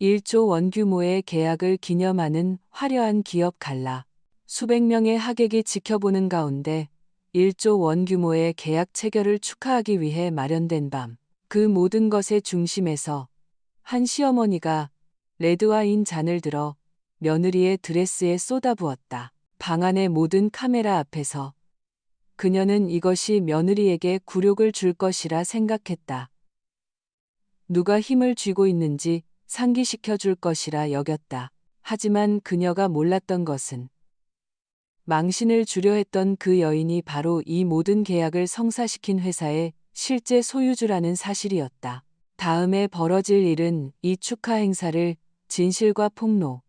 1조 원 규모의 계약을 기념하는 화려한 기업 갈라. 수백 명의 하객이 지켜보는 가운데 1조 원 규모의 계약 체결을 축하하기 위해 마련된 밤. 그 모든 것의 중심에서 한 시어머니가 레드와인 잔을 들어 며느리의 드레스에 쏟아부었다. 방 안의 모든 카메라 앞에서 그녀는 이것이 며느리에게 굴욕을 줄 것이라 생각했다. 누가 힘을 쥐고 있는지 상기시켜 줄 것이라 여겼다. 하지만 그녀가 몰랐던 것은 망신을 주려 했던 그 여인이 바로 이 모든 계약을 성사시킨 회사의 실제 소유주라는 사실이었다. 다음에 벌어질 일은 이 축하 행사를 진실과 폭로,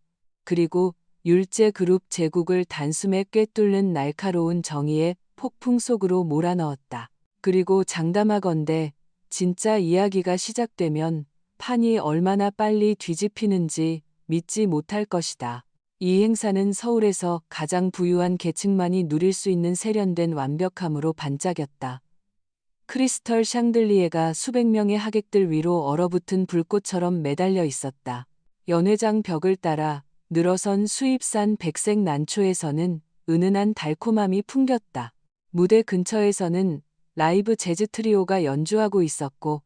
그리고 율제 그룹 제국을 단숨에 꿰뚫는 날카로운 정의의 폭풍 속으로 몰아넣었다. 그리고 장담하건대 진짜 이야기가 시작되면 판이 얼마나 빨리 뒤집히는지 믿지 못할 것이다. 이 행사는 서울에서 가장 부유한 계층만이 누릴 수 있는 세련된 완벽함으로 반짝였다. 크리스털 샹들리에가 수백 명의 하객들 위로 얼어붙은 불꽃처럼 매달려 있었다. 연회장 벽을 따라 늘어선 수입산 백색 난초에서는 은은한 달콤함이 풍겼다. 무대 근처에서는 라이브 재즈 트리오가 연주하고 있었고,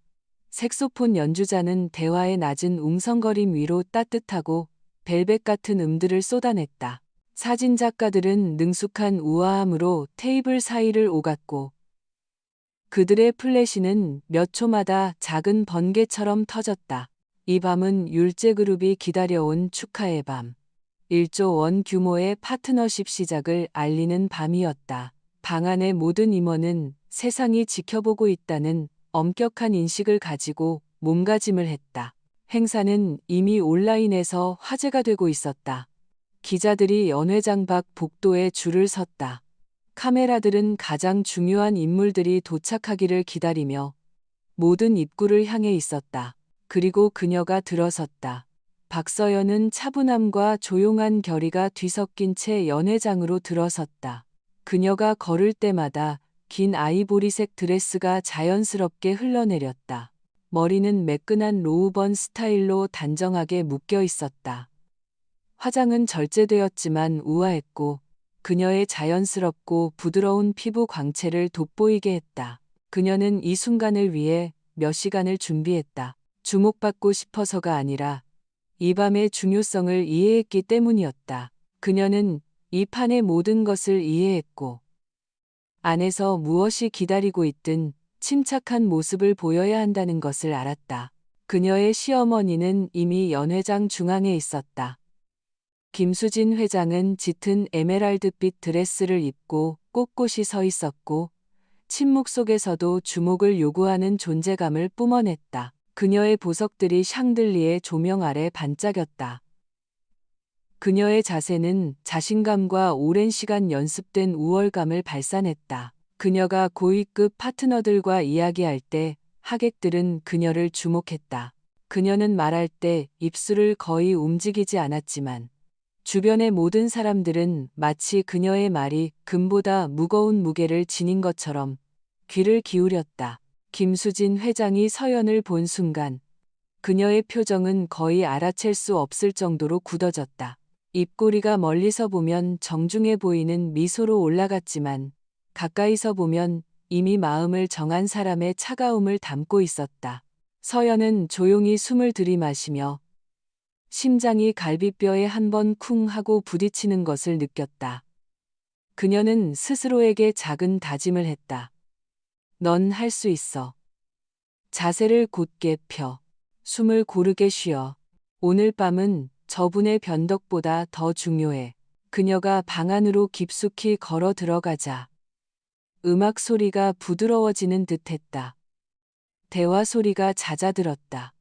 색소폰 연주자는 대화의 낮은 웅성거림 위로 따뜻하고 벨벳 같은 음들을 쏟아냈다. 사진작가들은 능숙한 우아함으로 테이블 사이를 오갔고, 그들의 플래시는 몇 초마다 작은 번개처럼 터졌다. 이 밤은 율제그룹이 기다려온 축하의 밤. 1조 원 규모의 파트너십 시작을 알리는 밤이었다. 방 안의 모든 임원은 세상이 지켜보고 있다는 엄격한 인식을 가지고 몸가짐을 했다. 행사는 이미 온라인에서 화제가 되고 있었다. 기자들이 연회장 밖 복도에 줄을 섰다. 카메라들은 가장 중요한 인물들이 도착하기를 기다리며 모든 입구를 향해 있었다. 그리고 그녀가 들어섰다. 박서연은 차분함과 조용한 결의가 뒤섞인 채 연회장으로 들어섰다. 그녀가 걸을 때마다 긴 아이보리색 드레스가 자연스럽게 흘러내렸다. 머리는 매끈한 로우번 스타일로 단정하게 묶여 있었다. 화장은 절제되었지만 우아했고 그녀의 자연스럽고 부드러운 피부 광채를 돋보이게 했다. 그녀는 이 순간을 위해 몇 시간을 준비했다. 주목받고 싶어서가 아니라 이 밤의 중요성을 이해했기 때문이었다. 그녀는 이 판의 모든 것을 이해했고 안에서 무엇이 기다리고 있든 침착한 모습을 보여야 한다는 것을 알았다. 그녀의 시어머니는 이미 연회장 중앙에 있었다. 김수진 회장은 짙은 에메랄드빛 드레스를 입고 꼿꼿이 서 있었고 침묵 속에서도 주목을 요구하는 존재감을 뿜어냈다. 그녀의 보석들이 샹들리에 조명 아래 반짝였다. 그녀의 자세는 자신감과 오랜 시간 연습된 우월감을 발산했다. 그녀가 고위급 파트너들과 이야기할 때 하객들은 그녀를 주목했다. 그녀는 말할 때 입술을 거의 움직이지 않았지만 주변의 모든 사람들은 마치 그녀의 말이 금보다 무거운 무게를 지닌 것처럼 귀를 기울였다. 김수진 회장이 서연을 본 순간 그녀의 표정은 거의 알아챌 수 없을 정도로 굳어졌다. 입꼬리가 멀리서 보면 정중해 보이는 미소로 올라갔지만 가까이서 보면 이미 마음을 정한 사람의 차가움을 담고 있었다. 서연은 조용히 숨을 들이마시며 심장이 갈비뼈에 한 번 쿵 하고 부딪히는 것을 느꼈다. 그녀는 스스로에게 작은 다짐을 했다. 넌 할 수 있어. 자세를 곧게 펴. 숨을 고르게 쉬어. 오늘 밤은 저분의 변덕보다 더 중요해. 그녀가 방 안으로 깊숙이 걸어 들어가자 음악 소리가 부드러워지는 듯했다. 대화 소리가 잦아들었다.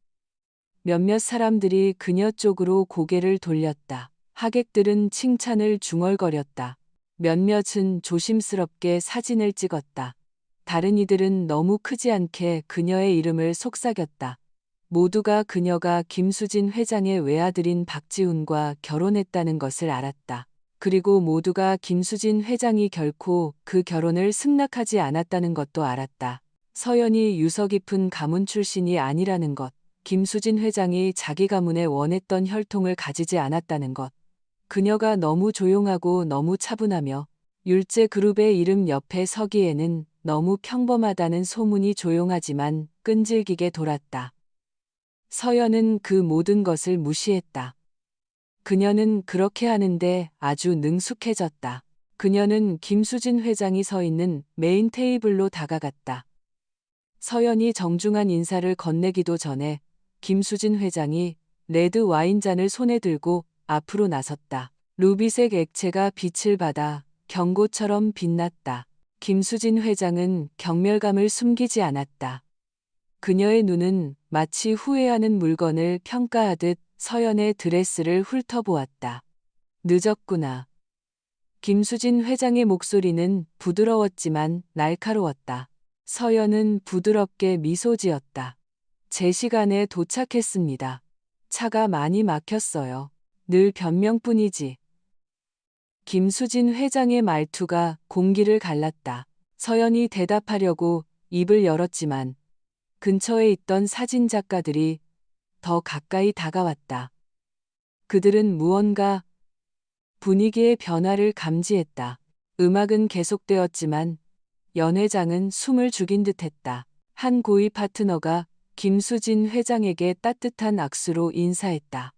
몇몇 사람들이 그녀 쪽으로 고개를 돌렸다. 하객들은 칭찬을 중얼거렸다. 몇몇은 조심스럽게 사진을 찍었다. 다른 이들은 너무 크지 않게 그녀의 이름을 속삭였다. 모두가 그녀가 김수진 회장의 외아들인 박지훈과 결혼했다는 것을 알았다. 그리고 모두가 김수진 회장이 결코 그 결혼을 승낙하지 않았다는 것도 알았다. 서연이 유서 깊은 가문 출신이 아니라는 것. 김수진 회장이 자기 가문에 원했던 혈통을 가지지 않았다는 것. 그녀가 너무 조용하고 너무 차분하며 율제 그룹의 이름 옆에 서기에는 너무 평범하다는 소문이 조용하지만 끈질기게 돌았다. 서연은 그 모든 것을 무시했다. 그녀는 그렇게 하는데 아주 능숙해졌다. 그녀는 김수진 회장이 서 있는 메인 테이블로 다가갔다. 서연이 정중한 인사를 건네기도 전에 김수진 회장이 레드 와인잔을 손에 들고 앞으로 나섰다. 루비색 액체가 빛을 받아 경고처럼 빛났다. 김수진 회장은 경멸감을 숨기지 않았다. 그녀의 눈은 마치 후회하는 물건을 평가하듯 서연의 드레스를 훑어보았다. 늦었구나. 김수진 회장의 목소리는 부드러웠지만 날카로웠다. 서연은 부드럽게 미소 지었다. 제 시간에 도착했습니다. 차가 많이 막혔어요. 늘 변명뿐이지. 김수진 회장의 말투가 공기를 갈랐다. 서연이 대답하려고 입을 열었지만 근처에 있던 사진 작가들이 더 가까이 다가왔다. 그들은 무언가 분위기의 변화를 감지했다. 음악은 계속되었지만 연회장은 숨을 죽인 듯했다. 한 고위 파트너가 김수진 회장에게 따뜻한 악수로 인사했다.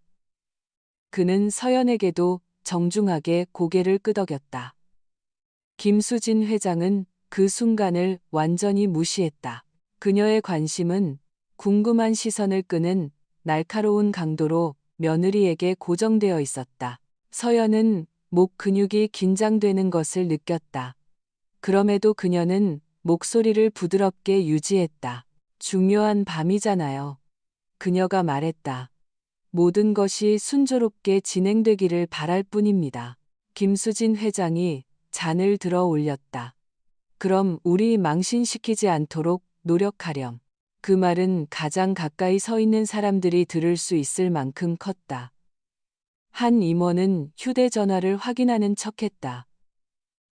그는 서연에게도 정중하게 고개를 끄덕였다. 김수진 회장은 그 순간을 완전히 무시했다. 그녀의 관심은 궁금한 시선을 끄는 날카로운 강도로 며느리에게 고정되어 있었다. 서연은 목 근육이 긴장되는 것을 느꼈다. 그럼에도 그녀는 목소리를 부드럽게 유지했다. 중요한 밤이잖아요. 그녀가 말했다. 모든 것이 순조롭게 진행되기를 바랄 뿐입니다. 김수진 회장이 잔을 들어 올렸다. 그럼 우리 망신시키지 않도록 노력하렴. 그 말은 가장 가까이 서 있는 사람들이 들을 수 있을 만큼 컸다. 한 임원은 휴대전화를 확인하는 척했다.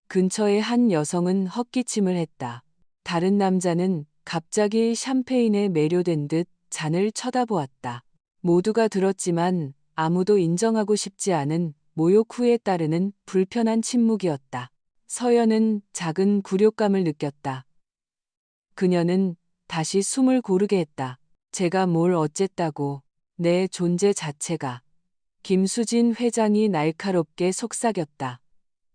근처의 한 여성은 헛기침을 했다. 다른 남자는 갑자기 샴페인에 매료된 듯 잔을 쳐다보았다. 모두가 들었지만 아무도 인정하고 싶지 않은 모욕 후에 따르는 불편한 침묵이었다. 서연은 작은 굴욕감을 느꼈다. 그녀는 다시 숨을 고르게 했다. 제가 뭘 어쨌다고, 내 존재 자체가. 김수진 회장이 날카롭게 속삭였다.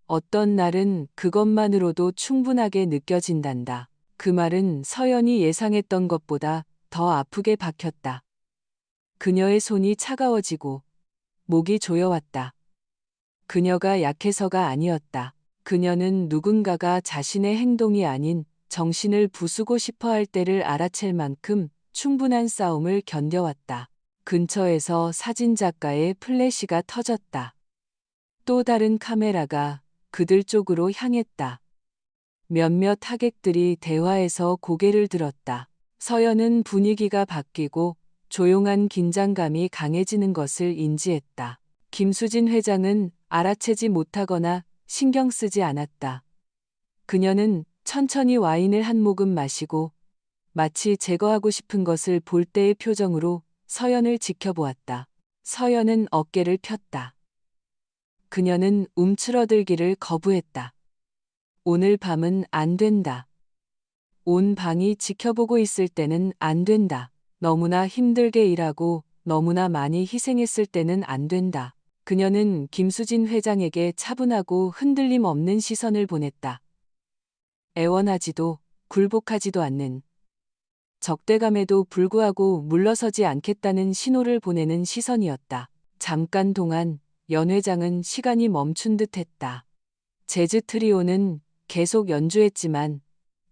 어떤 날은 그것만으로도 충분하게 느껴진단다. 그 말은 서연이 예상했던 것보다 더 아프게 박혔다. 그녀의 손이 차가워지고 목이 조여왔다. 그녀가 약해서가 아니었다. 그녀는 누군가가 자신의 행동이 아닌 정신을 부수고 싶어 할 때를 알아챌 만큼 충분한 싸움을 견뎌왔다. 근처에서 사진작가의 플래시가 터졌다. 또 다른 카메라가 그들 쪽으로 향했다. 몇몇 하객들이 대화에서 고개를 들었다. 서연은 분위기가 바뀌고 조용한 긴장감이 강해지는 것을 인지했다. 김수진 회장은 알아채지 못하거나 신경 쓰지 않았다. 그녀는 천천히 와인을 한 모금 마시고 마치 제거하고 싶은 것을 볼 때의 표정으로 서연을 지켜보았다. 서연은 어깨를 폈다. 그녀는 움츠러들기를 거부했다. 오늘 밤은 안 된다. 온 방이 지켜보고 있을 때는 안 된다. 너무나 힘들게 일하고 너무나 많이 희생했을 때는 안 된다. 그녀는 김수진 회장에게 차분하고 흔들림 없는 시선을 보냈다. 애원하지도 굴복하지도 않는, 적대감에도 불구하고 물러서지 않겠다는 신호를 보내는 시선이었다. 잠깐 동안 연 회장은 시간이 멈춘 듯했다. 재즈 트리오는 계속 연주했지만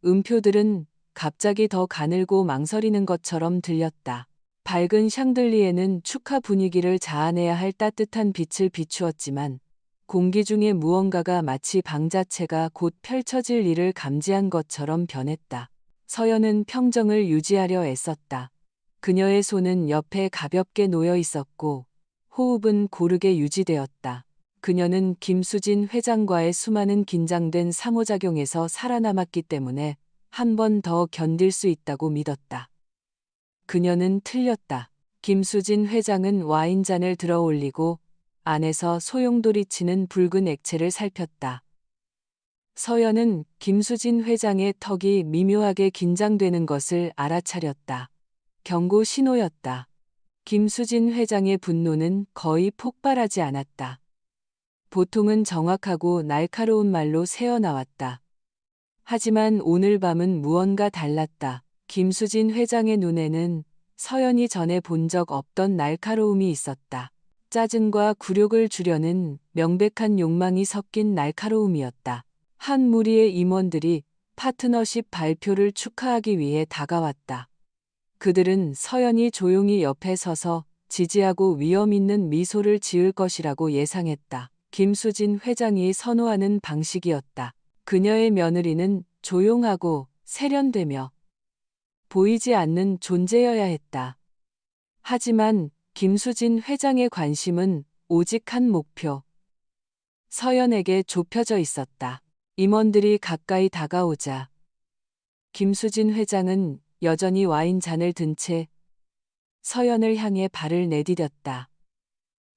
음표들은 갑자기 더 가늘고 망설이는 것처럼 들렸다. 밝은 샹들리에는 축하 분위기를 자아내야 할 따뜻한 빛을 비추었지만 공기 중에 무언가가 마치 방 자체가 곧 펼쳐질 일을 감지한 것처럼 변했다. 서연은 평정을 유지하려 애썼다. 그녀의 손은 옆에 가볍게 놓여 있었고 호흡은 고르게 유지되었다. 그녀는 김수진 회장과의 수많은 긴장된 상호작용에서 살아남았기 때문에 한 번 더 견딜 수 있다고 믿었다. 그녀는 틀렸다. 김수진 회장은 와인잔을 들어 올리고 안에서 소용돌이치는 붉은 액체를 살폈다. 서연은 김수진 회장의 턱이 미묘하게 긴장되는 것을 알아차렸다. 경고 신호였다. 김수진 회장의 분노는 거의 폭발하지 않았다. 보통은 정확하고 날카로운 말로 새어나왔다. 하지만 오늘 밤은 무언가 달랐다. 김수진 회장의 눈에는 서연이 전에 본 적 없던 날카로움이 있었다. 짜증과 굴욕을 주려는 명백한 욕망이 섞인 날카로움이었다. 한 무리의 임원들이 파트너십 발표를 축하하기 위해 다가왔다. 그들은 서연이 조용히 옆에 서서 지지하고 위험 있는 미소를 지을 것이라고 예상했다. 김수진 회장이 선호하는 방식이었다. 그녀의 며느리는 조용하고 세련되며 보이지 않는 존재여야 했다. 하지만 김수진 회장의 관심은 오직 한 목표. 서연에게 좁혀져 있었다. 임원들이 가까이 다가오자 김수진 회장은 여전히 와인잔을 든 채 서연을 향해 발을 내디뎠다.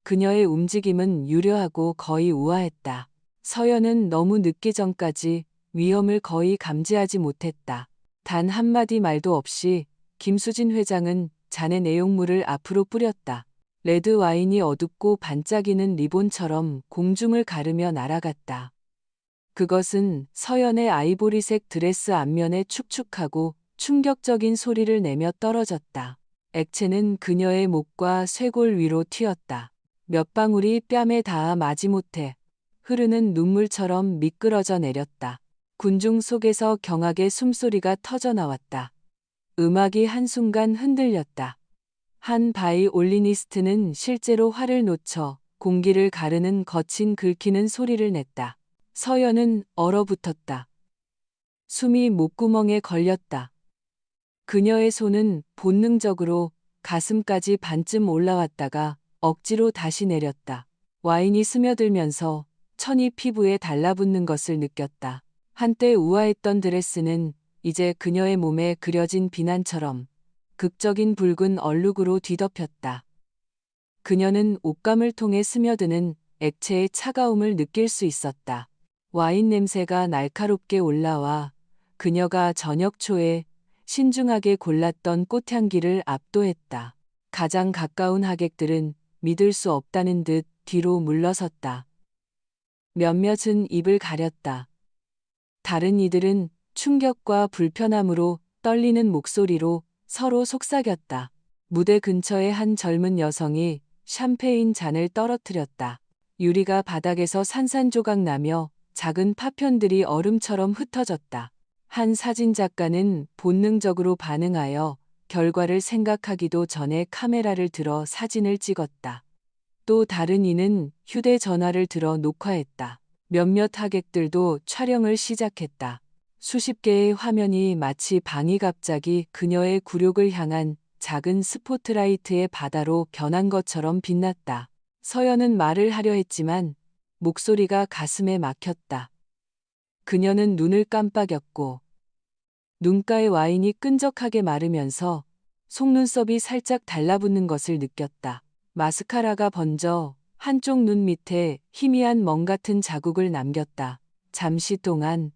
그녀의 움직임은 유려하고 거의 우아했다. 서연은 너무 늦기 전까지 위험을 거의 감지하지 못했다. 단 한마디 말도 없이 김수진 회장은 잔의 내용물을 앞으로 뿌렸다. 레드 와인이 어둡고 반짝이는 리본처럼 공중을 가르며 날아갔다. 그것은 서연의 아이보리색 드레스 앞면에 축축하고 충격적인 소리를 내며 떨어졌다. 액체는 그녀의 목과 쇄골 위로 튀었다. 몇 방울이 뺨에 닿아 마지못해 흐르는 눈물처럼 미끄러져 내렸다. 군중 속에서 경악의 숨소리가 터져나왔다. 음악이 한순간 흔들렸다. 한 바이올리니스트는 실제로 활을 놓쳐 공기를 가르는 거친 긁히는 소리를 냈다. 서연은 얼어붙었다. 숨이 목구멍에 걸렸다. 그녀의 손은 본능적으로 가슴까지 반쯤 올라왔다가 억지로 다시 내렸다. 와인이 스며들면서 천이 피부에 달라붙는 것을 느꼈다. 한때 우아했던 드레스는 이제 그녀의 몸에 그려진 비난처럼 극적인 붉은 얼룩으로 뒤덮였다. 그녀는 옷감을 통해 스며드는 액체의 차가움을 느낄 수 있었다. 와인 냄새가 날카롭게 올라와 그녀가 저녁 초에 신중하게 골랐던 꽃향기를 압도했다. 가장 가까운 하객들은 믿을 수 없다는 듯 뒤로 물러섰다. 몇몇은 입을 가렸다. 다른 이들은 충격과 불편함으로 떨리는 목소리로 서로 속삭였다. 무대 근처의 한 젊은 여성이 샴페인 잔을 떨어뜨렸다. 유리가 바닥에서 산산조각 나며 작은 파편들이 얼음처럼 흩어졌다. 한 사진작가는 본능적으로 반응하여 결과를 생각하기도 전에 카메라를 들어 사진을 찍었다. 또 다른 이는 휴대전화를 들어 녹화했다. 몇몇 하객들도 촬영을 시작했다. 수십 개의 화면이 마치 방이 갑자기 그녀의 굴욕을 향한 작은 스포트라이트의 바다로 변한 것처럼 빛났다. 서연은 말을 하려 했지만 목소리가 가슴에 막혔다. 그녀는 눈을 깜빡였고 눈가의 와인이 끈적하게 마르면서 속눈썹이 살짝 달라붙는 것을 느꼈다. 마스카라가 번져 한쪽 눈 밑에 희미한 멍 같은 자국을 남겼다. 잠시 동안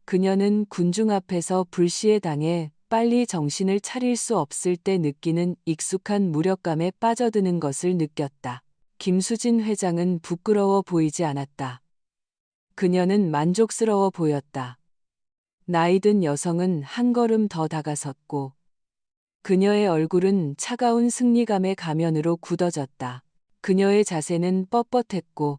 그녀는 군중 앞에서 불시에 당해 빨리 정신을 차릴 수 없을 때 느끼는 익숙한 무력감에 빠져드는 것을 느꼈다. 김수진 회장은 부끄러워 보이지 않았다. 그녀는 만족스러워 보였다. 나이든 여성은 한 걸음 더 다가섰고 그녀의 얼굴은 차가운 승리감의 가면으로 굳어졌다. 그녀의 자세는 뻣뻣했고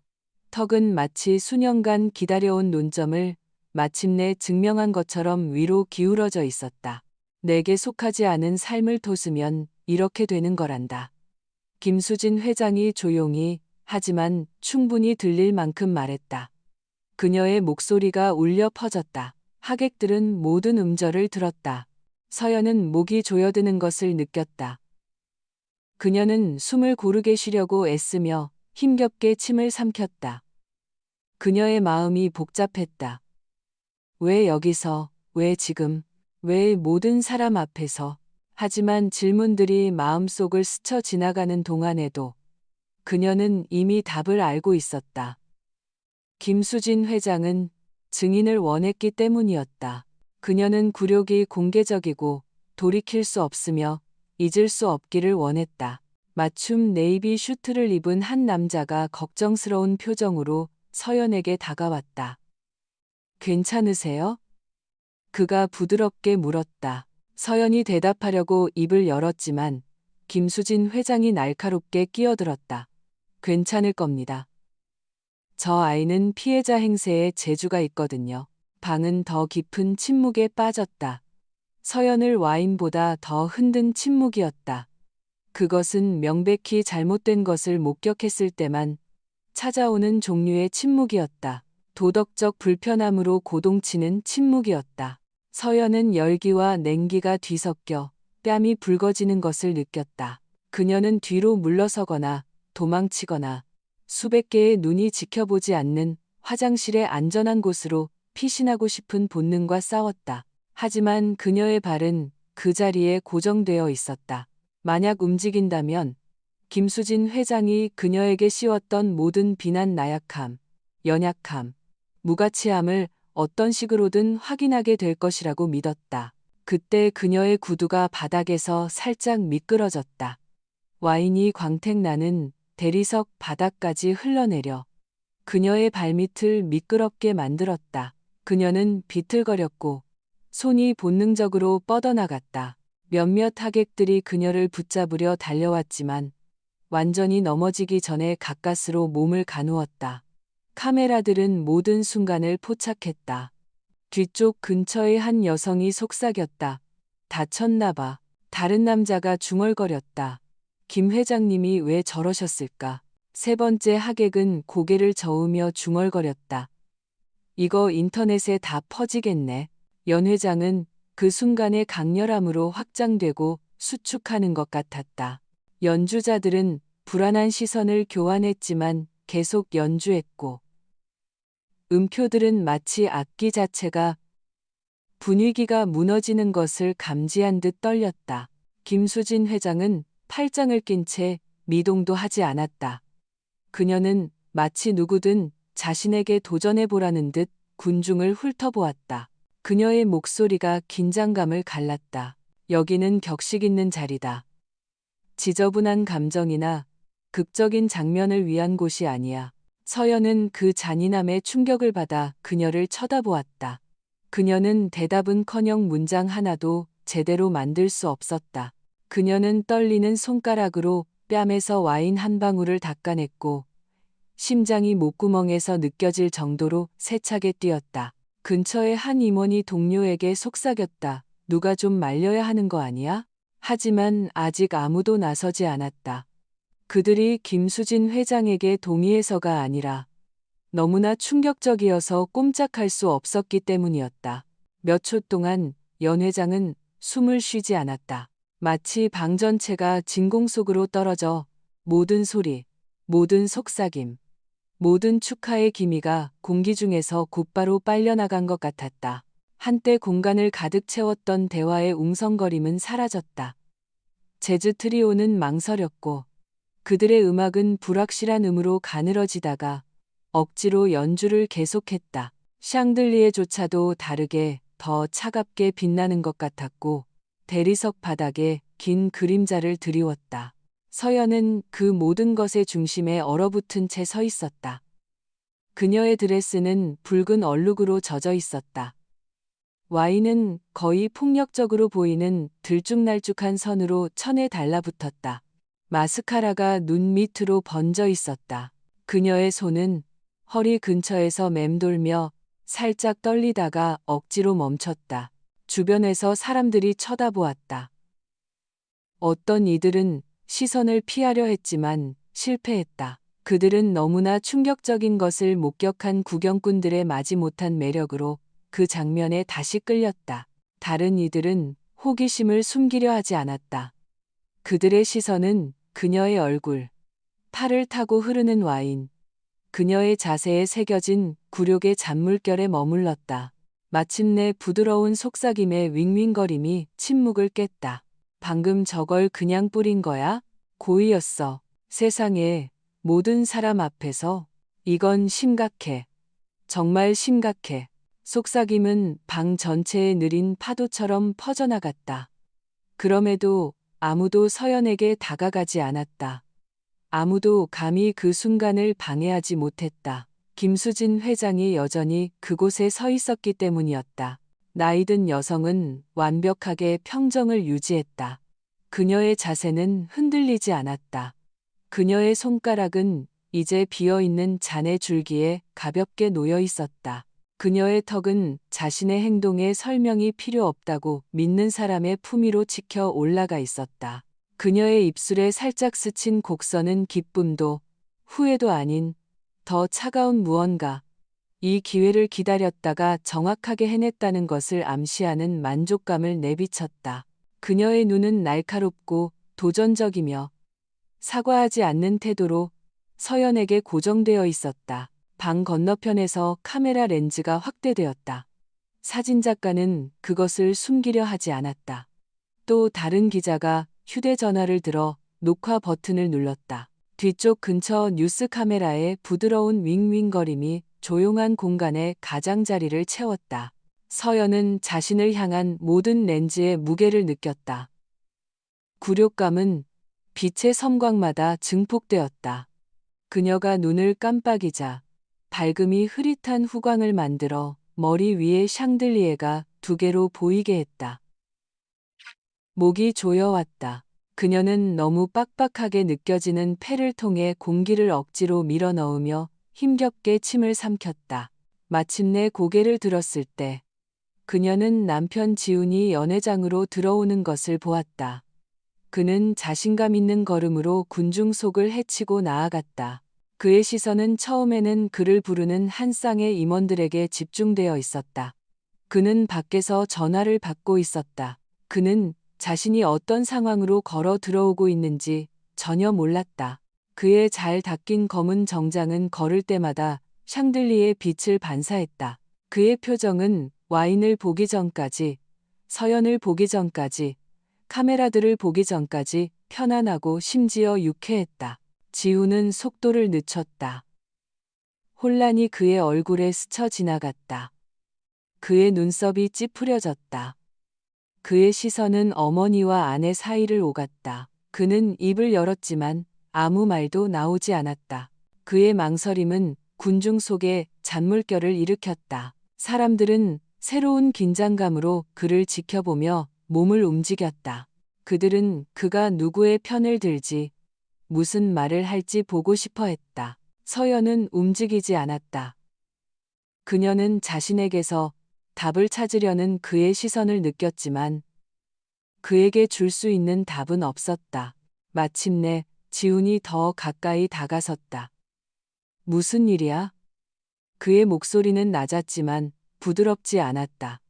턱은 마치 수년간 기다려온 논점을 마침내 증명한 것처럼 위로 기울어져 있었다. 내게 속하지 않은 삶을 토스면 이렇게 되는 거란다. 김수진 회장이 조용히 하지만 충분히 들릴 만큼 말했다. 그녀의 목소리가 울려 퍼졌다. 하객들은 모든 음절을 들었다. 서연은 목이 조여드는 것을 느꼈다. 그녀는 숨을 고르게 쉬려고 애쓰며 힘겹게 침을 삼켰다. 그녀의 마음이 복잡했다. 왜 여기서, 왜 지금, 왜 모든 사람 앞에서. 하지만 질문들이 마음속을 스쳐 지나가는 동안에도 그녀는 이미 답을 알고 있었다. 김수진 회장은 증인을 원했기 때문이었다. 그녀는 굴욕이 공개적이고 돌이킬 수 없으며 잊을 수 없기를 원했다. 맞춤 네이비 슈트를 입은 한 남자가 걱정스러운 표정으로 서연에게 다가왔다. 괜찮으세요? 그가 부드럽게 물었다. 서연이 대답하려고 입을 열었지만 김수진 회장이 날카롭게 끼어들었다. 괜찮을 겁니다. 저 아이는 피해자 행세에 재주가 있거든요. 방은 더 깊은 침묵에 빠졌다. 서연을 와인보다 더 흔든 침묵이었다. 그것은 명백히 잘못된 것을 목격했을 때만 찾아오는 종류의 침묵이었다. 도덕적 불편함으로 고동치는 침묵이었다. 서연은 열기와 냉기가 뒤섞여 뺨이 붉어지는 것을 느꼈다. 그녀는 뒤로 물러서거나 도망치거나 수백 개의 눈이 지켜보지 않는 화장실의 안전한 곳으로 피신하고 싶은 본능과 싸웠다. 하지만 그녀의 발은 그 자리에 고정되어 있었다. 만약 움직인다면 김수진 회장이 그녀에게 씌웠던 모든 비난, 나약함, 연약함, 무가치함을 어떤 식으로든 확인하게 될 것이라고 믿었다. 그때 그녀의 구두가 바닥에서 살짝 미끄러졌다. 와인이 광택나는 대리석 바닥까지 흘러내려 그녀의 발밑을 미끄럽게 만들었다. 그녀는 비틀거렸고 손이 본능적으로 뻗어나갔다. 몇몇 하객들이 그녀를 붙잡으려 달려왔지만 완전히 넘어지기 전에 가까스로 몸을 가누었다. 카메라들은 모든 순간을 포착했다. 뒤쪽 근처의 한 여성이 속삭였다. 다쳤나 봐. 다른 남자가 중얼거렸다. 김 회장님이 왜 저러셨을까? 세 번째 하객은 고개를 저으며 중얼거렸다. 이거 인터넷에 다 퍼지겠네. 연 회장은 그 순간의 강렬함으로 확장되고 수축하는 것 같았다. 연주자들은 불안한 시선을 교환했지만 계속 연주했고 음표들은 마치 악기 자체가 분위기가 무너지는 것을 감지한 듯 떨렸다. 김수진 회장은 팔짱을 낀 채 미동도 하지 않았다. 그녀는 마치 누구든 자신에게 도전해보라는 듯 군중을 훑어보았다. 그녀의 목소리가 긴장감을 갈랐다. 여기는 격식 있는 자리다. 지저분한 감정이나 극적인 장면을 위한 곳이 아니야. 서연은 그 잔인함에 충격을 받아 그녀를 쳐다보았다. 그녀는 대답은커녕 문장 하나도 제대로 만들 수 없었다. 그녀는 떨리는 손가락으로 뺨에서 와인 한 방울을 닦아냈고 심장이 목구멍에서 느껴질 정도로 세차게 뛰었다. 근처의 한 임원이 동료에게 속삭였다. 누가 좀 말려야 하는 거 아니야? 하지만 아직 아무도 나서지 않았다. 그들이 김수진 회장에게 동의해서가 아니라 너무나 충격적이어서 꼼짝할 수 없었기 때문이었다. 몇 초 동안 연 회장은 숨을 쉬지 않았다. 마치 방 전체가 진공 속으로 떨어져 모든 소리, 모든 속삭임, 모든 축하의 기미가 공기 중에서 곧바로 빨려나간 것 같았다. 한때 공간을 가득 채웠던 대화의 웅성거림은 사라졌다. 재즈 트리오는 망설였고 그들의 음악은 불확실한 음으로 가늘어지다가 억지로 연주를 계속했다. 샹들리에조차도 다르게 더 차갑게 빛나는 것 같았고 대리석 바닥에 긴 그림자를 드리웠다. 서연은 그 모든 것의 중심에 얼어붙은 채 서 있었다. 그녀의 드레스는 붉은 얼룩으로 젖어 있었다. 와인은 거의 폭력적으로 보이는 들쭉날쭉한 선으로 천에 달라붙었다. 마스카라가 눈 밑으로 번져 있었다. 그녀의 손은 허리 근처에서 맴돌며 살짝 떨리다가 억지로 멈췄다. 주변에서 사람들이 쳐다보았다. 어떤 이들은 시선을 피하려 했지만 실패했다. 그들은 너무나 충격적인 것을 목격한 구경꾼들의 마지못한 매력으로 그 장면에 다시 끌렸다. 다른 이들은 호기심을 숨기려 하지 않았다. 그들의 시선은 그녀의 얼굴, 팔을 타고 흐르는 와인, 그녀의 자세에 새겨진 굴욕의 잔물결에 머물렀다. 마침내 부드러운 속삭임의 윙윙거림이 침묵을 깼다. 방금 저걸 그냥 뿌린 거야? 고의였어. 세상에 모든 사람 앞에서. 이건 심각해. 정말 심각해. 속삭임은 방 전체에 느린 파도처럼 퍼져나갔다. 그럼에도 아무도 서연에게 다가가지 않았다. 아무도 감히 그 순간을 방해하지 못했다. 김수진 회장이 여전히 그곳에 서 있었기 때문이었다. 나이든 여성은 완벽하게 평정을 유지했다. 그녀의 자세는 흔들리지 않았다. 그녀의 손가락은 이제 비어있는 잔의 줄기에 가볍게 놓여 있었다. 그녀의 턱은 자신의 행동에 설명이 필요 없다고 믿는 사람의 품위로 치켜 올라가 있었다. 그녀의 입술에 살짝 스친 곡선은 기쁨도 후회도 아닌 더 차가운 무언가, 이 기회를 기다렸다가 정확하게 해냈다는 것을 암시하는 만족감을 내비쳤다. 그녀의 눈은 날카롭고 도전적이며 사과하지 않는 태도로 서연에게 고정되어 있었다. 방 건너편에서 카메라 렌즈가 확대되었다. 사진작가는 그것을 숨기려 하지 않았다. 또 다른 기자가 휴대전화를 들어 녹화 버튼을 눌렀다. 뒤쪽 근처 뉴스 카메라의 부드러운 윙윙거림이 조용한 공간의 가장자리를 채웠다. 서연은 자신을 향한 모든 렌즈의 무게를 느꼈다. 굴욕감은 빛의 섬광마다 증폭되었다. 그녀가 눈을 깜빡이자 밝음이 흐릿한 후광을 만들어 머리 위에 샹들리에가 두 개로 보이게 했다. 목이 조여왔다. 그녀는 너무 빡빡하게 느껴지는 폐를 통해 공기를 억지로 밀어넣으며 힘겹게 침을 삼켰다. 마침내 고개를 들었을 때 그녀는 남편 지훈이 연회장으로 들어오는 것을 보았다. 그는 자신감 있는 걸음으로 군중 속을 헤치고 나아갔다. 그의 시선은 처음에는 그를 부르는 한 쌍의 임원들에게 집중되어 있었다. 그는 밖에서 전화를 받고 있었다. 그는 자신이 어떤 상황으로 걸어 들어오고 있는지 전혀 몰랐다. 그의 잘 닦인 검은 정장은 걸을 때마다 샹들리에 빛을 반사했다. 그의 표정은 와인을 보기 전까지, 서연을 보기 전까지, 카메라들을 보기 전까지 편안하고 심지어 유쾌했다. 지훈은 속도를 늦췄다. 혼란이 그의 얼굴에 스쳐 지나갔다. 그의 눈썹이 찌푸려졌다. 그의 시선은 어머니와 아내 사이를 오갔다. 그는 입을 열었지만 아무 말도 나오지 않았다. 그의 망설임은 군중 속에 잔물결을 일으켰다. 사람들은 새로운 긴장감으로 그를 지켜보며 몸을 움직였다. 그들은 그가 누구의 편을 들지, 무슨 말을 할지 보고 싶어 했다. 서연은 움직이지 않았다. 그녀는 자신에게서 답을 찾으려는 그의 시선을 느꼈지만 그에게 줄 수 있는 답은 없었다. 마침내 지훈이 더 가까이 다가섰다. 무슨 일이야? 그의 목소리는 낮았지만 부드럽지 않았다.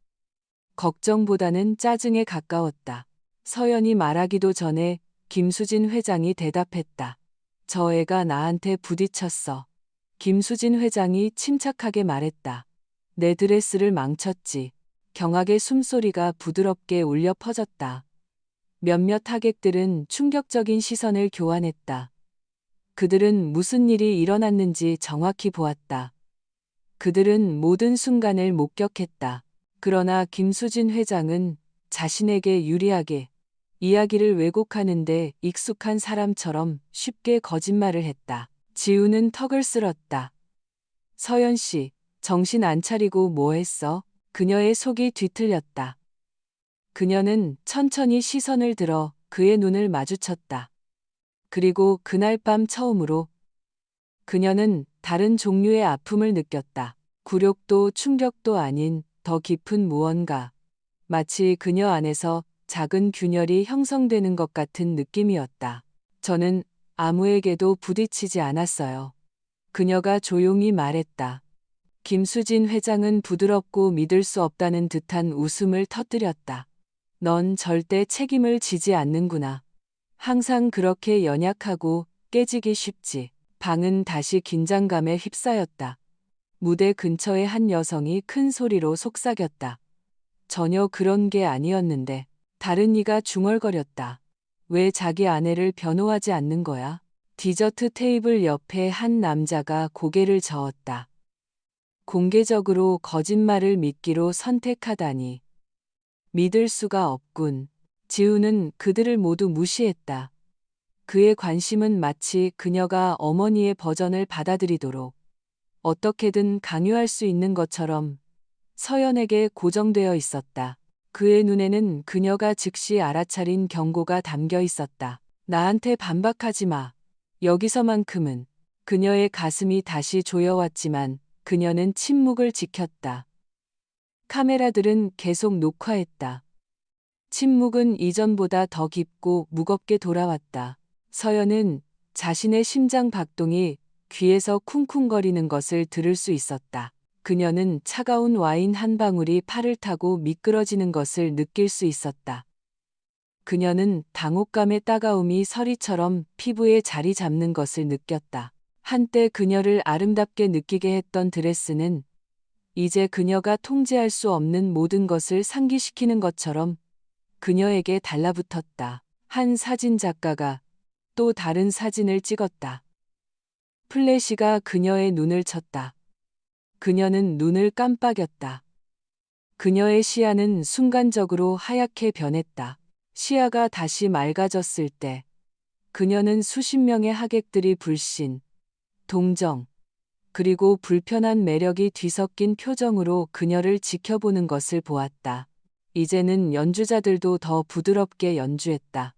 걱정보다는 짜증에 가까웠다. 서연이 말하기도 전에 김수진 회장이 대답했다. 저 애가 나한테 부딪혔어. 김수진 회장이 침착하게 말했다. 내 드레스를 망쳤지. 경악의 숨소리가 부드럽게 울려 퍼졌다. 몇몇 하객들은 충격적인 시선을 교환했다. 그들은 무슨 일이 일어났는지 정확히 보았다. 그들은 모든 순간을 목격했다. 그러나 김수진 회장은 자신에게 유리하게 이야기를 왜곡하는데 익숙한 사람처럼 쉽게 거짓말을 했다. 지우는 턱을 쓸었다. 서연 씨, 정신 안 차리고 뭐 했어? 그녀의 속이 뒤틀렸다. 그녀는 천천히 시선을 들어 그의 눈을 마주쳤다. 그리고 그날 밤 처음으로 그녀는 다른 종류의 아픔을 느꼈다. 굴욕도 충격도 아닌 더 깊은 무언가. 마치 그녀 안에서 작은 균열이 형성되는 것 같은 느낌이었다. 저는 아무에게도 부딪히지 않았어요. 그녀가 조용히 말했다. 김수진 회장은 부드럽고 믿을 수 없다는 듯한 웃음을 터뜨렸다. 넌 절대 책임을 지지 않는구나. 항상 그렇게 연약하고 깨지기 쉽지. 방은 다시 긴장감에 휩싸였다. 무대 근처의 한 여성이 큰 소리로 속삭였다. 전혀 그런 게 아니었는데. 다른 이가 중얼거렸다. 왜 자기 아내를 변호하지 않는 거야? 디저트 테이블 옆에 한 남자가 고개를 저었다. 공개적으로 거짓말을 믿기로 선택하다니. 믿을 수가 없군. 지우는 그들을 모두 무시했다. 그의 관심은 마치 그녀가 어머니의 버전을 받아들이도록 어떻게든 강요할 수 있는 것처럼 서연에게 고정되어 있었다. 그의 눈에는 그녀가 즉시 알아차린 경고가 담겨 있었다. 나한테 반박하지 마. 여기서만큼은. 그녀의 가슴이 다시 조여왔지만 그녀는 침묵을 지켰다. 카메라들은 계속 녹화했다. 침묵은 이전보다 더 깊고 무겁게 돌아왔다. 서연은 자신의 심장 박동이 귀에서 쿵쿵거리는 것을 들을 수 있었다. 그녀는 차가운 와인 한 방울이 팔을 타고 미끄러지는 것을 느낄 수 있었다. 그녀는 당혹감의 따가움이 서리처럼 피부에 자리 잡는 것을 느꼈다. 한때 그녀를 아름답게 느끼게 했던 드레스는 이제 그녀가 통제할 수 없는 모든 것을 상기시키는 것처럼 그녀에게 달라붙었다. 한 사진 작가가 또 다른 사진을 찍었다. 플래시가 그녀의 눈을 쳤다. 그녀는 눈을 깜빡였다. 그녀의 시야는 순간적으로 하얗게 변했다. 시야가 다시 맑아졌을 때 그녀는 수십 명의 하객들이 불신, 동정, 그리고 불편한 매력이 뒤섞인 표정으로 그녀를 지켜보는 것을 보았다. 이제는 연주자들도 더 부드럽게 연주했다.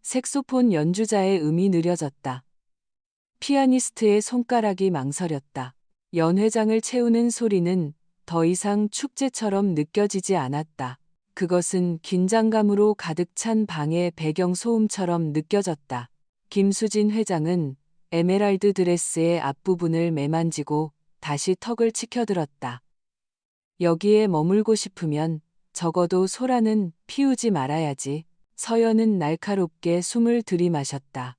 색소폰 연주자의 음이 느려졌다. 피아니스트의 손가락이 망설였다. 연회장을 채우는 소리는 더 이상 축제처럼 느껴지지 않았다. 그것은 긴장감으로 가득 찬 방의 배경 소음처럼 느껴졌다. 김수진 회장은 에메랄드 드레스의 앞부분을 매만지고 다시 턱을 치켜들었다. 여기에 머물고 싶으면 적어도 소라는 피우지 말아야지. 서연은 날카롭게 숨을 들이마셨다.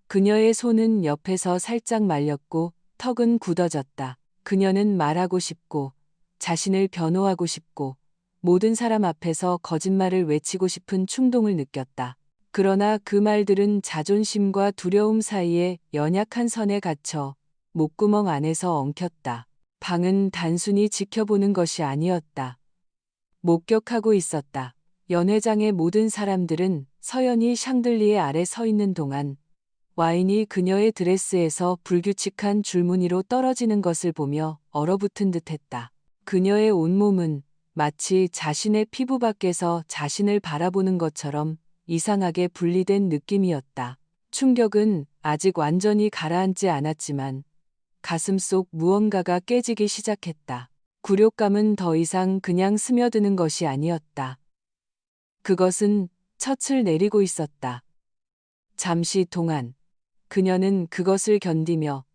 그녀의 손은 옆에서 살짝 말렸고 턱은 굳어졌다. 그녀는 말하고 싶고 자신을 변호하고 싶고 모든 사람 앞에서 거짓말을 외치고 싶은 충동을 느꼈다. 그러나 그 말들은 자존심과 두려움 사이에 연약한 선에 갇혀 목구멍 안에서 엉켰다. 방은 단순히 지켜보는 것이 아니었다. 목격하고 있었다. 연회장의 모든 사람들은 서연이 샹들리에 아래 서 있는 동안 와인이 그녀의 드레스에서 불규칙한 줄무늬로 떨어지는 것을 보며 얼어붙은 듯했다. 그녀의 온몸은 마치 자신의 피부 밖에서 자신을 바라보는 것처럼 이상하게 분리된 느낌이었다. 충격은 아직 완전히 가라앉지 않았지만 가슴속 무언가가 깨지기 시작했다. 굴욕감은 더 이상 그냥 스며드는 것이 아니었다. 그것은 덫을 내리고 있었다. 잠시 동안 그녀는 그것을 견디며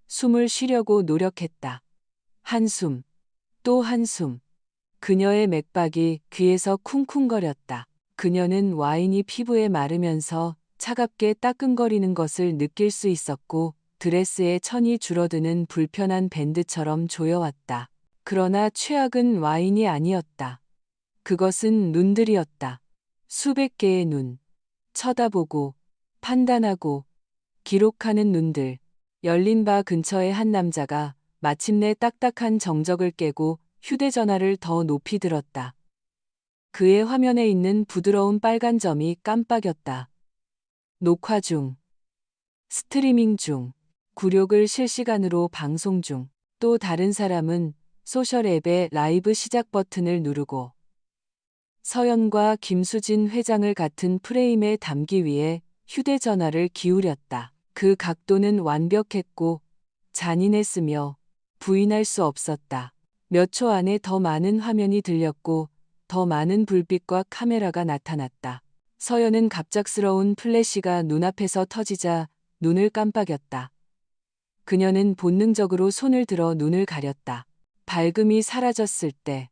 숨을 쉬려고 노력했다. 한숨, 또 한숨. 그녀의 맥박이 귀에서 쿵쿵거렸다. 그녀는 와인이 피부에 마르면서 차갑게 따끔거리는 것을 느낄 수 있었고 드레스의 천이 줄어드는 불편한 밴드처럼 조여왔다. 그러나 최악은 와인이 아니었다. 그것은 눈들이었다. 수백 개의 눈. 쳐다보고, 판단하고, 기록하는 눈들. 열린 바 근처의 한 남자가 마침내 딱딱한 정적을 깨고 휴대전화를 더 높이 들었다. 그의 화면에 있는 부드러운 빨간 점이 깜빡였다. 녹화 중. 스트리밍 중. 굴욕을 실시간으로 방송 중. 또 다른 사람은 소셜 앱의 라이브 시작 버튼을 누르고 서연과 김수진 회장을 같은 프레임에 담기 위해 휴대전화를 기울였다. 그 각도는 완벽했고 잔인했으며 부인할 수 없었다. 몇 초 안에 더 많은 화면이 들렸고 더 많은 불빛과 카메라가 나타났다. 서연은 갑작스러운 플래시가 눈앞에서 터지자 눈을 깜빡였다. 그녀는 본능적으로 손을 들어 눈을 가렸다. 밝음이 사라졌을 때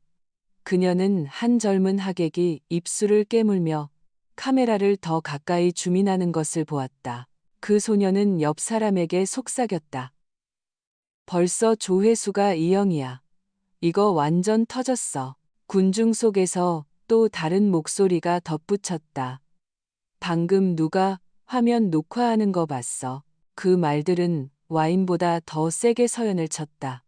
그녀는 한 젊은 하객이 입술을 깨물며 카메라를 더 가까이 줌인하는 것을 보았다. 그 소녀는 옆 사람에게 속삭였다. 벌써 조회수가 2영이야. 이거 완전 터졌어. 군중 속에서 또 다른 목소리가 덧붙였다. 방금 누가 화면 녹화하는 거 봤어. 그 말들은 와인보다 더 세게 서연을 쳤다.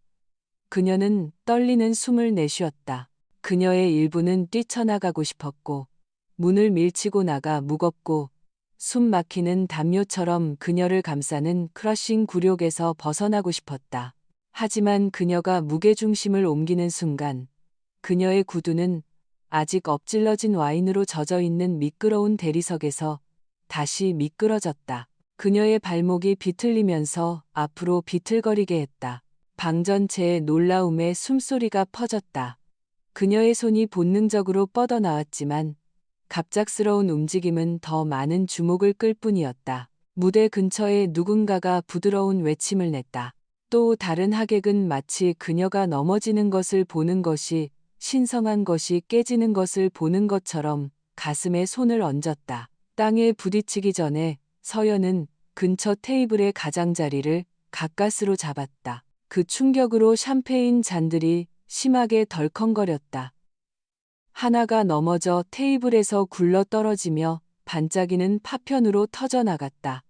그녀는 떨리는 숨을 내쉬었다. 그녀의 일부는 뛰쳐나가고 싶었고 문을 밀치고 나가 무겁고 숨 막히는 담요처럼 그녀를 감싸는 크러싱 굴욕에서 벗어나고 싶었다. 하지만 그녀가 무게중심을 옮기는 순간 그녀의 구두는 아직 엎질러진 와인으로 젖어 있는 미끄러운 대리석에서 다시 미끄러졌다. 그녀의 발목이 비틀리면서 앞으로 비틀거리게 했다. 방 전체에 놀라움의 숨소리가 퍼졌다. 그녀의 손이 본능적으로 뻗어나왔지만 갑작스러운 움직임은 더 많은 주목을 끌 뿐이었다. 무대 근처에 누군가가 부드러운 외침을 냈다. 또 다른 하객은 마치 그녀가 넘어지는 것을 보는 것이 신성한 것이 깨지는 것을 보는 것처럼 가슴에 손을 얹었다. 땅에 부딪히기 전에 서연은 근처 테이블의 가장자리를 가까스로 잡았다. 그 충격으로 샴페인 잔들이 심하게 덜컹거렸다. 하나가 넘어져 테이블에서 굴러 떨어지며 반짝이는 파편으로 터져나갔다.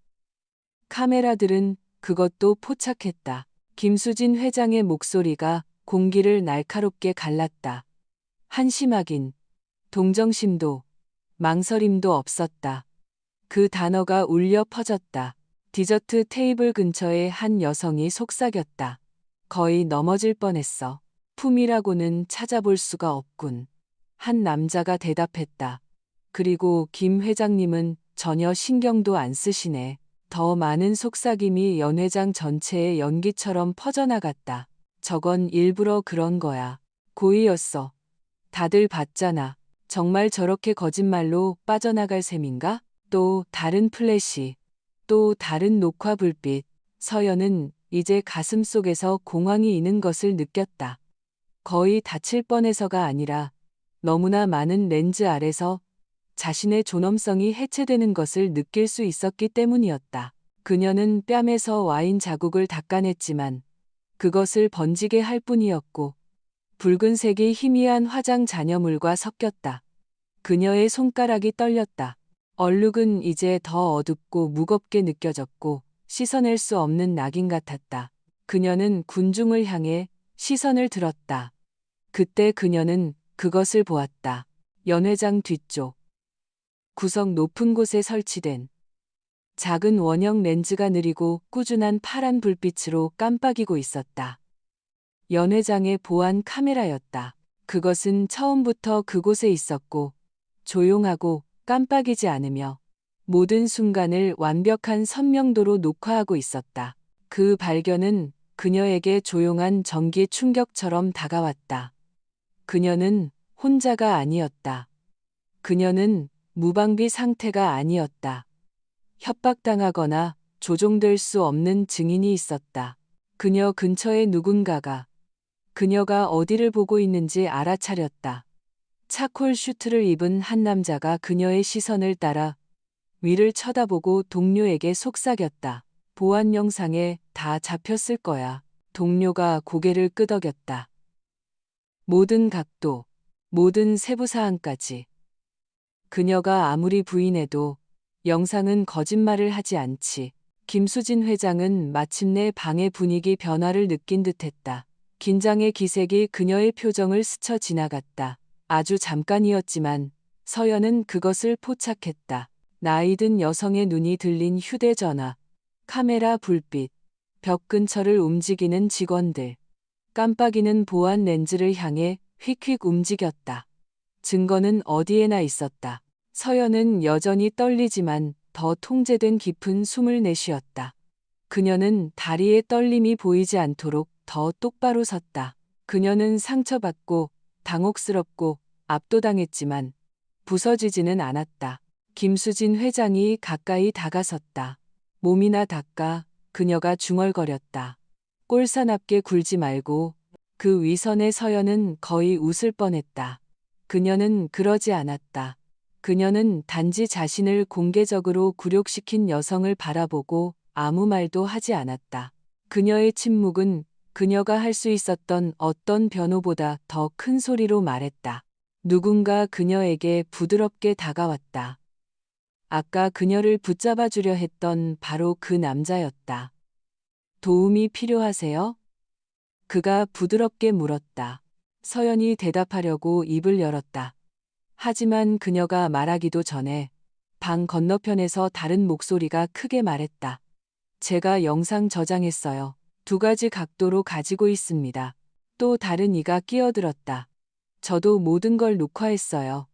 카메라들은 그것도 포착했다. 김수진 회장의 목소리가 공기를 날카롭게 갈랐다. 한심하긴, 동정심도, 망설임도 없었다. 그 단어가 울려 퍼졌다. 디저트 테이블 근처에 한 여성이 속삭였다. 거의 넘어질 뻔했어. 품이라고는 찾아볼 수가 없군. 한 남자가 대답했다. 그리고 김 회장님은 전혀 신경도 안 쓰시네. 더 많은 속삭임이 연 회장 전체의 연기처럼 퍼져나갔다. 저건 일부러 그런 거야. 고의였어. 다들 봤잖아. 정말 저렇게 거짓말로 빠져나갈 셈인가? 또 다른 플래시. 또 다른 녹화 불빛. 서연은 이제 가슴속에서 공황이 있는 것을 느꼈다. 거의 다칠 뻔해서가 아니라 너무나 많은 렌즈 아래서 자신의 존엄성이 해체되는 것을 느낄 수 있었기 때문이었다. 그녀는 뺨에서 와인 자국을 닦아냈지만 그것을 번지게 할 뿐이었고 붉은색이 희미한 화장 잔여물과 섞였다. 그녀의 손가락이 떨렸다. 얼룩은 이제 더 어둡고 무겁게 느껴졌고 씻어낼 수 없는 낙인 같았다. 그녀는 군중을 향해 시선을 들었다. 그때 그녀는 그것을 보았다. 연회장 뒤쪽. 구석 높은 곳에 설치된 작은 원형 렌즈가 느리고 꾸준한 파란 불빛으로 깜빡이고 있었다. 연회장의 보안 카메라였다. 그것은 처음부터 그곳에 있었고 조용하고 깜빡이지 않으며 모든 순간을 완벽한 선명도로 녹화하고 있었다. 그 발견은 그녀에게 조용한 전기 충격처럼 다가왔다. 그녀는 혼자가 아니었다. 그녀는 무방비 상태가 아니었다. 협박당하거나 조종될 수 없는 증인이 있었다. 그녀 근처에 누군가가 그녀가 어디를 보고 있는지 알아차렸다. 차콜 슈트를 입은 한 남자가 그녀의 시선을 따라 위를 쳐다보고 동료에게 속삭였다. 보안 영상에 다 잡혔을 거야. 동료가 고개를 끄덕였다. 모든 각도, 모든 세부 사항까지. 그녀가 아무리 부인해도 영상은 거짓말을 하지 않지. 김수진 회장은 마침내 방의 분위기 변화를 느낀 듯했다. 긴장의 기색이 그녀의 표정을 스쳐 지나갔다. 아주 잠깐이었지만 서연은 그것을 포착했다. 나이든 여성의 눈이 들린 휴대전화, 카메라 불빛, 벽 근처를 움직이는 직원들, 깜빡이는 보안 렌즈를 향해 휙휙 움직였다. 증거는 어디에나 있었다. 서연은 여전히 떨리지만 더 통제된 깊은 숨을 내쉬었다. 그녀는 다리의 떨림이 보이지 않도록 더 똑바로 섰다. 그녀는 상처받고 당혹스럽고 압도당했지만 부서지지는 않았다. 김수진 회장이 가까이 다가섰다. 몸이나 닦아 그녀가 중얼거렸다. 꼴사납게 굴지 말고. 그 위선의 서연은 거의 웃을 뻔했다. 그녀는 그러지 않았다. 그녀는 단지 자신을 공개적으로 굴욕시킨 여성을 바라보고 아무 말도 하지 않았다. 그녀의 침묵은 그녀가 할 수 있었던 어떤 변호보다 더 큰 소리로 말했다. 누군가 그녀에게 부드럽게 다가왔다. 아까 그녀를 붙잡아 주려 했던 바로 그 남자였다. 도움이 필요하세요? 그가 부드럽게 물었다. 서연이 대답하려고 입을 열었다. 하지만 그녀가 말하기도 전에 방 건너편에서 다른 목소리가 크게 말했다. 제가 영상 저장했어요. 2가지 각도로 가지고 있습니다. 또 다른 이가 끼어들었다. 저도 모든 걸 녹화했어요.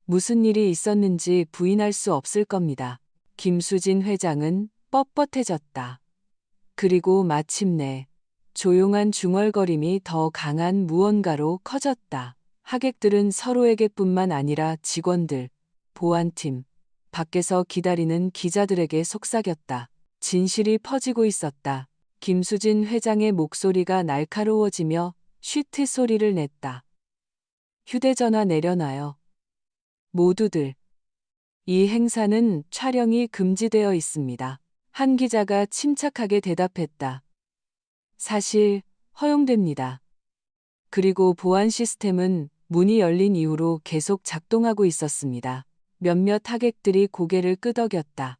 무슨 일이 있었는지 부인할 수 없을 겁니다. 김수진 회장은 뻣뻣해졌다. 그리고 마침내 조용한 중얼거림이 더 강한 무언가로 커졌다. 하객들은 서로에게뿐만 아니라 직원들, 보안팀, 밖에서 기다리는 기자들에게 속삭였다. 진실이 퍼지고 있었다. 김수진 회장의 목소리가 날카로워지며 쉬트 소리를 냈다. 휴대전화 내려놔요. 모두들. 이 행사는 촬영이 금지되어 있습니다. 한 기자가 침착하게 대답했다. 사실, 허용됩니다. 그리고 보안 시스템은 문이 열린 이후로 계속 작동하고 있었습니다. 몇몇 하객들이 고개를 끄덕였다.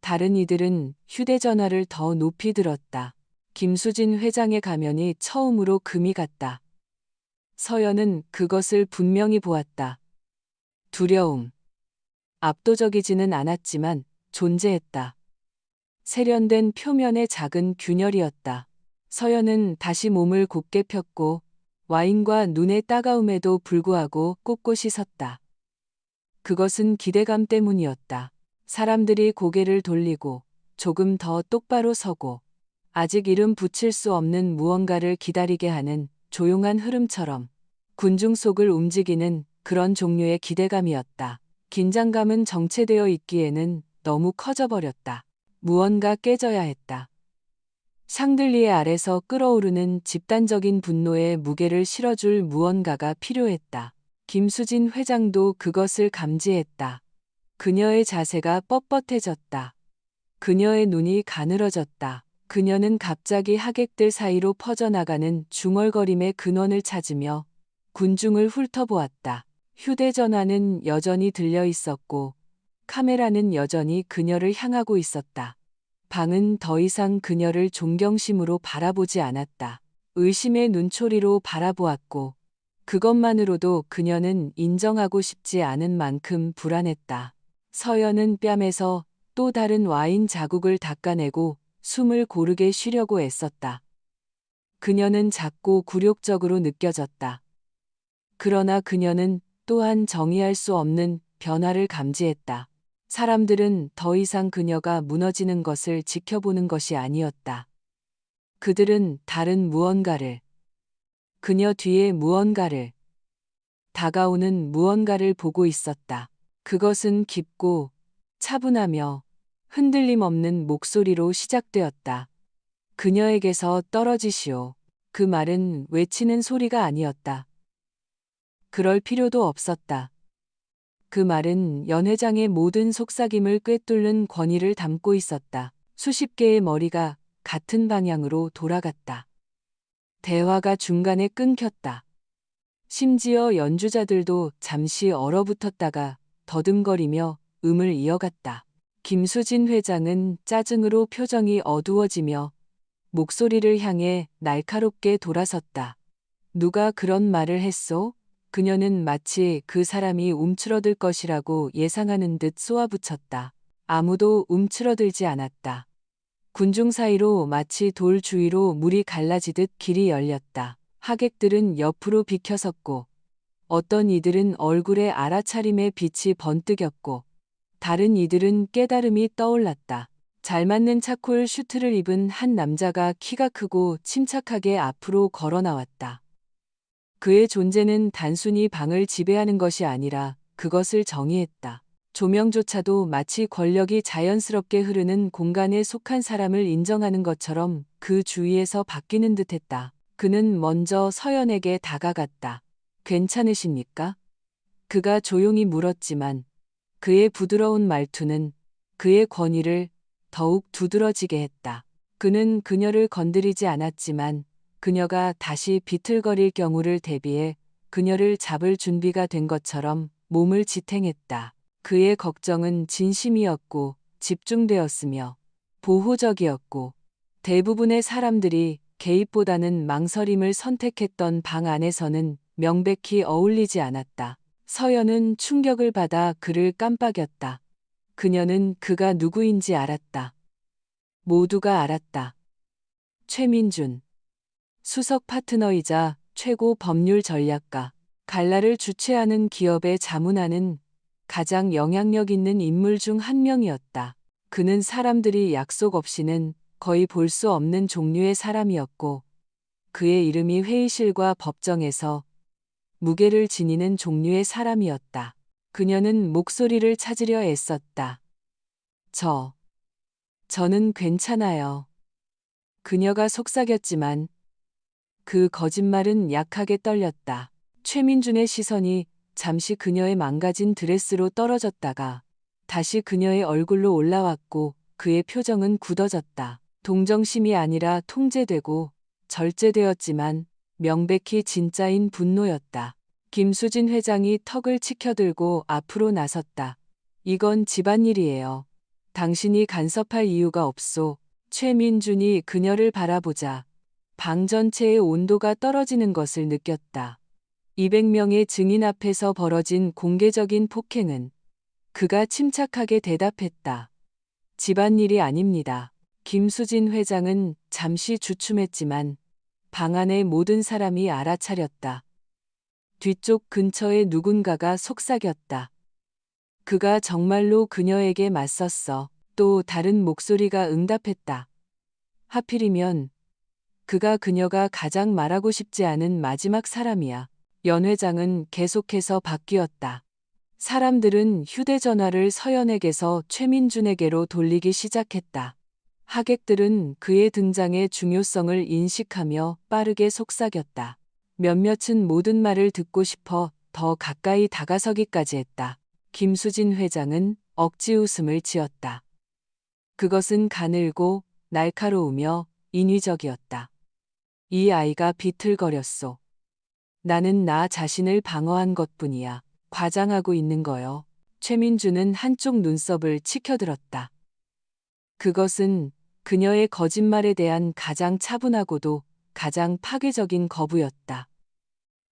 다른 이들은 휴대전화를 더 높이 들었다. 김수진 회장의 가면이 처음으로 금이 갔다. 서연은 그것을 분명히 보았다. 두려움. 압도적이지는 않았지만 존재했다. 세련된 표면의 작은 균열이었다. 서연은 다시 몸을 곧게 폈고 와인과 눈의 따가움에도 불구하고 꼿꼿이 섰다. 그것은 기대감 때문이었다. 사람들이 고개를 돌리고 조금 더 똑바로 서고 아직 이름 붙일 수 없는 무언가를 기다리게 하는 조용한 흐름처럼 군중 속을 움직이는 그런 종류의 기대감이었다. 긴장감은 정체되어 있기에는 너무 커져버렸다. 무언가 깨져야 했다. 샹들리에 아래서 끓어오르는 집단적인 분노의 무게를 실어줄 무언가가 필요했다. 김수진 회장도 그것을 감지했다. 그녀의 자세가 뻣뻣해졌다. 그녀의 눈이 가늘어졌다. 그녀는 갑자기 하객들 사이로 퍼져나가는 중얼거림의 근원을 찾으며 군중을 훑어보았다. 휴대전화는 여전히 들려 있었고 카메라는 여전히 그녀를 향하고 있었다. 방은 더 이상 그녀를 존경심으로 바라보지 않았다. 의심의 눈초리로 바라보았고 그것만으로도 그녀는 인정하고 싶지 않은 만큼 불안했다. 서연은 뺨에서 또 다른 와인 자국을 닦아내고 숨을 고르게 쉬려고 애썼다. 그녀는 작고 굴욕적으로 느껴졌다. 그러나 그녀는 또한 정의할 수 없는 변화를 감지했다. 사람들은 더 이상 그녀가 무너지는 것을 지켜보는 것이 아니었다. 그들은 다른 무언가를, 그녀 뒤에 무언가를, 다가오는 무언가를 보고 있었다. 그것은 깊고 차분하며 흔들림 없는 목소리로 시작되었다. 그녀에게서 떨어지시오. 그 말은 외치는 소리가 아니었다. 그럴 필요도 없었다. 그 말은 연 회장의 모든 속삭임을 꿰뚫는 권위를 담고 있었다. 수십 개의 머리가 같은 방향으로 돌아갔다. 대화가 중간에 끊겼다. 심지어 연주자들도 잠시 얼어붙었다가 더듬거리며 음을 이어갔다. 김수진 회장은 짜증으로 표정이 어두워지며 목소리를 향해 날카롭게 돌아섰다. 누가 그런 말을 했소? 그녀는 마치 그 사람이 움츠러들 것이라고 예상하는 듯 쏘아붙였다. 아무도 움츠러들지 않았다. 군중 사이로 마치 돌 주위로 물이 갈라지듯 길이 열렸다. 하객들은 옆으로 비켜섰고 어떤 이들은 얼굴에 알아차림의 빛이 번뜩였고 다른 이들은 깨달음이 떠올랐다. 잘 맞는 차콜 슈트를 입은 한 남자가 키가 크고 침착하게 앞으로 걸어 나왔다. 그의 존재는 단순히 방을 지배하는 것이 아니라 그것을 정의했다. 조명조차도 마치 권력이 자연스럽게 흐르는 공간에 속한 사람을 인정하는 것처럼 그 주위에서 바뀌는 듯했다. 그는 먼저 서연에게 다가갔다. 괜찮으십니까? 그가 조용히 물었지만 그의 부드러운 말투는 그의 권위를 더욱 두드러지게 했다. 그는 그녀를 건드리지 않았지만 그녀가 다시 비틀거릴 경우를 대비해 그녀를 잡을 준비가 된 것처럼 몸을 지탱했다. 그의 걱정은 진심이었고 집중되었으며 보호적이었고 대부분의 사람들이 개입보다는 망설임을 선택했던 방 안에서는 명백히 어울리지 않았다. 서연은 충격을 받아 그를 깜빡였다. 그녀는 그가 누구인지 알았다. 모두가 알았다. 최민준. 수석 파트너이자 최고 법률 전략가. 갈라를 주최하는 기업의 자문하는 가장 영향력 있는 인물 중 한 명이었다. 그는 사람들이 약속 없이는 거의 볼 수 없는 종류의 사람이었고, 그의 이름이 회의실과 법정에서 무게를 지니는 종류의 사람이었다. 그녀는 목소리를 찾으려 애썼다. 저는 괜찮아요. 그녀가 속삭였지만 그 거짓말은 약하게 떨렸다. 최민준의 시선이 잠시 그녀의 망가진 드레스로 떨어졌다가 다시 그녀의 얼굴로 올라왔고 그의 표정은 굳어졌다. 동정심이 아니라 통제되고 절제되었지만 명백히 진짜인 분노였다. 김수진 회장이 턱을 치켜들고 앞으로 나섰다. 이건 집안일이에요. 당신이 간섭할 이유가 없소. 최민준이 그녀를 바라보자 방 전체의 온도가 떨어지는 것을 느꼈다. 200명의 증인 앞에서 벌어진 공개적인 폭행은 그가 침착하게 대답했다. 집안일이 아닙니다. 김수진 회장은 잠시 주춤했지만 방 안의 모든 사람이 알아차렸다. 뒤쪽 근처에 누군가가 속삭였다. 그가 정말로 그녀에게 맞섰어. 또 다른 목소리가 응답했다. 하필이면 그가 그녀가 가장 말하고 싶지 않은 마지막 사람이야. 연 회장은 계속해서 바뀌었다. 사람들은 휴대전화를 서연에게서 최민준에게로 돌리기 시작했다. 하객들은 그의 등장의 중요성을 인식하며 빠르게 속삭였다. 몇몇은 모든 말을 듣고 싶어 더 가까이 다가서기까지 했다. 김수진 회장은 억지 웃음을 지었다. 그것은 가늘고 날카로우며 인위적이었다. 이 아이가 비틀거렸소. 나는 나 자신을 방어한 것뿐이야. 과장하고 있는 거요. 최민주는 한쪽 눈썹을 치켜들었다. 그것은 그녀의 거짓말에 대한 가장 차분하고도 가장 파괴적인 거부였다.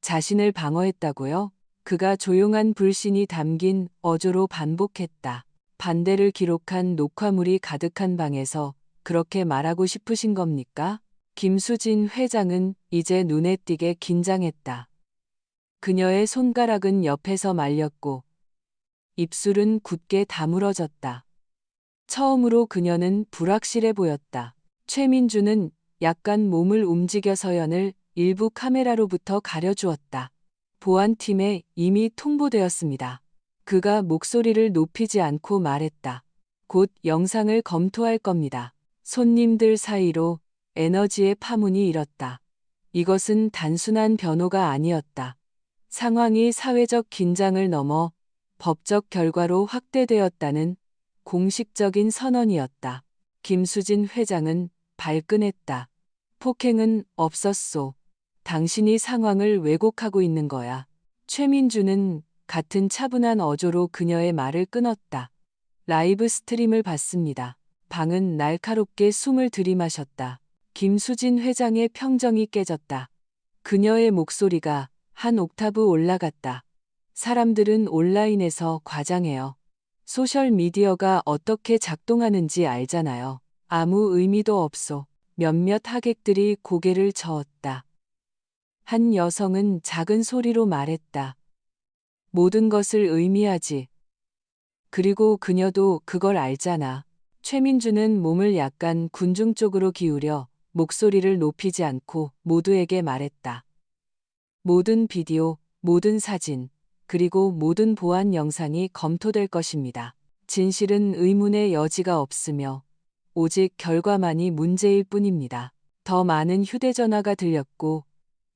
자신을 방어했다고요? 그가 조용한 불신이 담긴 어조로 반복했다. 반대를 기록한 녹화물이 가득한 방에서 그렇게 말하고 싶으신 겁니까? 김수진 회장은 이제 눈에 띄게 긴장했다. 그녀의 손가락은 옆에서 말렸고 입술은 굳게 다물어졌다. 처음으로 그녀는 불확실해 보였다. 최민주는 약간 몸을 움직여 서연을 일부 카메라로부터 가려주었다. 보안팀에 이미 통보되었습니다. 그가 목소리를 높이지 않고 말했다. 곧 영상을 검토할 겁니다. 손님들 사이로 에너지의 파문이 일었다. 이것은 단순한 변호가 아니었다. 상황이 사회적 긴장을 넘어 법적 결과로 확대되었다는 공식적인 선언이었다. 김수진 회장은 발끈했다. 폭행은 없었소. 당신이 상황을 왜곡하고 있는 거야. 최민주는 같은 차분한 어조로 그녀의 말을 끊었다. 라이브 스트림을 봤습니다. 방은 날카롭게 숨을 들이마셨다. 김수진 회장의 평정이 깨졌다. 그녀의 목소리가 한 옥타브 올라갔다. 사람들은 온라인에서 과장해요. 소셜미디어가 어떻게 작동하는지 알잖아요. 아무 의미도 없소. 몇몇 하객들이 고개를 저었다. 한 여성은 작은 소리로 말했다. 모든 것을 의미하지. 그리고 그녀도 그걸 알잖아. 최민주는 몸을 약간 군중 쪽으로 기울여 목소리를 높이지 않고 모두에게 말했다. 모든 비디오, 모든 사진, 그리고 모든 보안 영상이 검토될 것입니다. 진실은 의문의 여지가 없으며 오직 결과만이 문제일 뿐입니다. 더 많은 휴대전화가 들렸고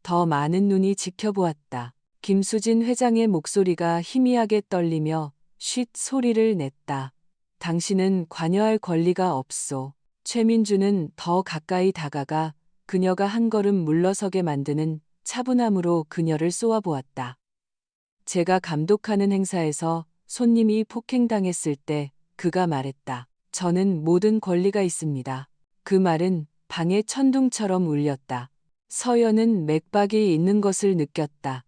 더 많은 눈이 지켜보았다. 김수진 회장의 목소리가 희미하게 떨리며 쉿 소리를 냈다. 당신은 관여할 권리가 없소. 최민주는 더 가까이 다가가 그녀가 한 걸음 물러서게 만드는 차분함으로 그녀를 쏘아보았다. 제가 감독하는 행사에서 손님이 폭행당했을 때 그가 말했다. 저는 모든 권리가 있습니다. 그 말은 방의 천둥처럼 울렸다. 서연은 맥박이 있는 것을 느꼈다.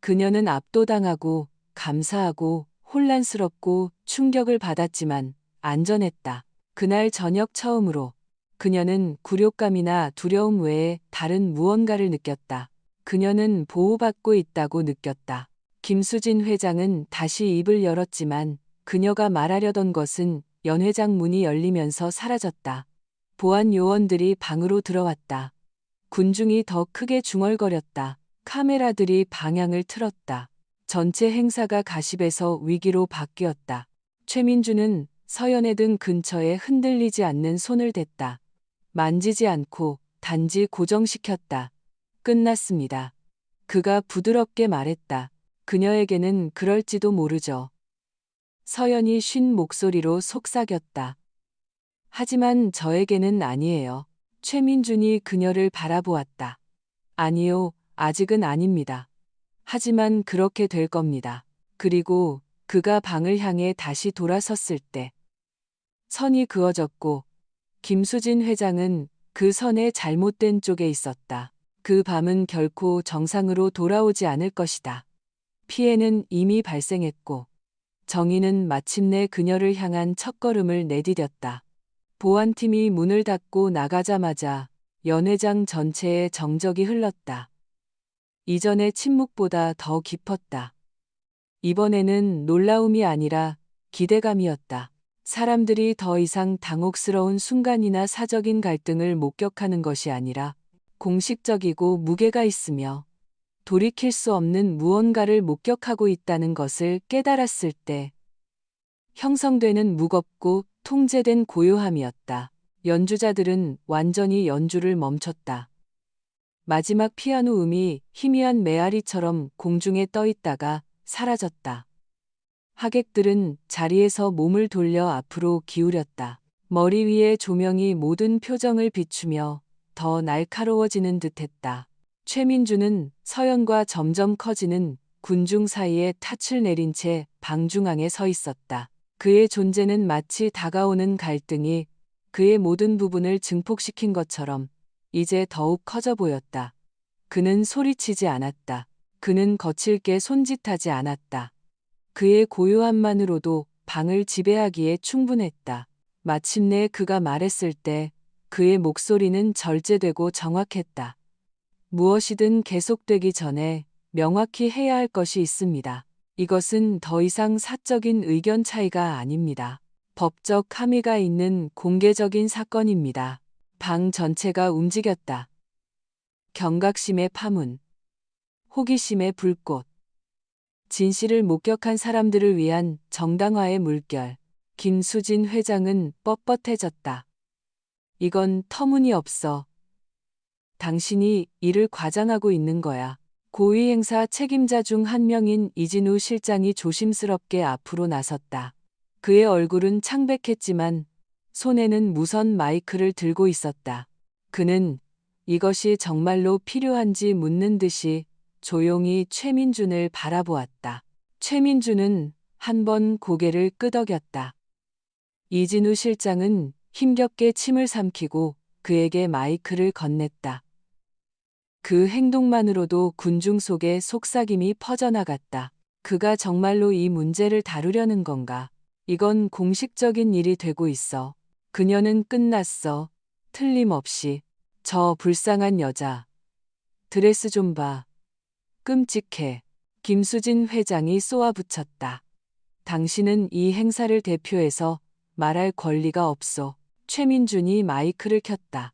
그녀는 압도당하고 감사하고 혼란스럽고 충격을 받았지만 안전했다. 그날 저녁 처음으로 그녀는 굴욕감이나 두려움 외에 다른 무언가를 느꼈다. 그녀는 보호받고 있다고 느꼈다. 김수진 회장은 다시 입을 열었지만 그녀가 말하려던 것은 연회장 문이 열리면서 사라졌다. 보안 요원들이 방으로 들어왔다. 군중이 더 크게 중얼거렸다. 카메라들이 방향을 틀었다. 전체 행사가 가십에서 위기로 바뀌었다. 최민주는 서연의 등 근처에 흔들리지 않는 손을 댔다. 만지지 않고 단지 고정시켰다. 끝났습니다. 그가 부드럽게 말했다. 그녀에게는 그럴지도 모르죠. 서연이 쉰 목소리로 속삭였다. 하지만 저에게는 아니에요. 최민준이 그녀를 바라보았다. 아니요, 아직은 아닙니다. 하지만 그렇게 될 겁니다. 그리고 그가 방을 향해 다시 돌아섰을 때 선이 그어졌고 김수진 회장은 그 선의 잘못된 쪽에 있었다. 그 밤은 결코 정상으로 돌아오지 않을 것이다. 피해는 이미 발생했고 정의는 마침내 그녀를 향한 첫걸음을 내디뎠다. 보안팀이 문을 닫고 나가자마자 연회장 전체에 정적이 흘렀다. 이전의 침묵보다 더 깊었다. 이번에는 놀라움이 아니라 기대감이었다. 사람들이 더 이상 당혹스러운 순간이나 사적인 갈등을 목격하는 것이 아니라 공식적이고 무게가 있으며 돌이킬 수 없는 무언가를 목격하고 있다는 것을 깨달았을 때 형성되는 무겁고 통제된 고요함이었다. 연주자들은 완전히 연주를 멈췄다. 마지막 피아노 음이 희미한 메아리처럼 공중에 떠 있다가 사라졌다. 하객들은 자리에서 몸을 돌려 앞으로 기울였다. 머리 위의 조명이 모든 표정을 비추며 더 날카로워지는 듯했다. 최민주는 서연과 점점 커지는 군중 사이에 닻을 내린 채 방중앙에 서 있었다. 그의 존재는 마치 다가오는 갈등이 그의 모든 부분을 증폭시킨 것처럼 이제 더욱 커져 보였다. 그는 소리치지 않았다. 그는 거칠게 손짓하지 않았다. 그의 고요함만으로도 방을 지배하기에 충분했다. 마침내 그가 말했을 때 그의 목소리는 절제되고 정확했다. 무엇이든 계속되기 전에 명확히 해야 할 것이 있습니다. 이것은 더 이상 사적인 의견 차이가 아닙니다. 법적 함의가 있는 공개적인 사건입니다. 방 전체가 움직였다. 경각심의 파문, 호기심의 불꽃, 진실을 목격한 사람들을 위한 정당화의 물결. 김수진 회장은 뻣뻣해졌다. 이건 터무니없어. 당신이 일을 과장하고 있는 거야. 고위 행사 책임자 중 한 명인 이진우 실장이 조심스럽게 앞으로 나섰다. 그의 얼굴은 창백했지만 손에는 무선 마이크를 들고 있었다. 그는 이것이 정말로 필요한지 묻는 듯이 조용히 최민준을 바라보았다. 최민준은 한 번 고개를 끄덕였다. 이진우 실장은 힘겹게 침을 삼키고 그에게 마이크를 건넸다. 그 행동만으로도 군중 속에 속삭임이 퍼져나갔다. 그가 정말로 이 문제를 다루려는 건가? 이건 공식적인 일이 되고 있어. 그녀는 끝났어. 틀림없이. 저 불쌍한 여자. 드레스 좀 봐. 끔찍해. 김수진 회장이 쏘아붙였다. 당신은 이 행사를 대표해서 말할 권리가 없어. 최민준이 마이크를 켰다.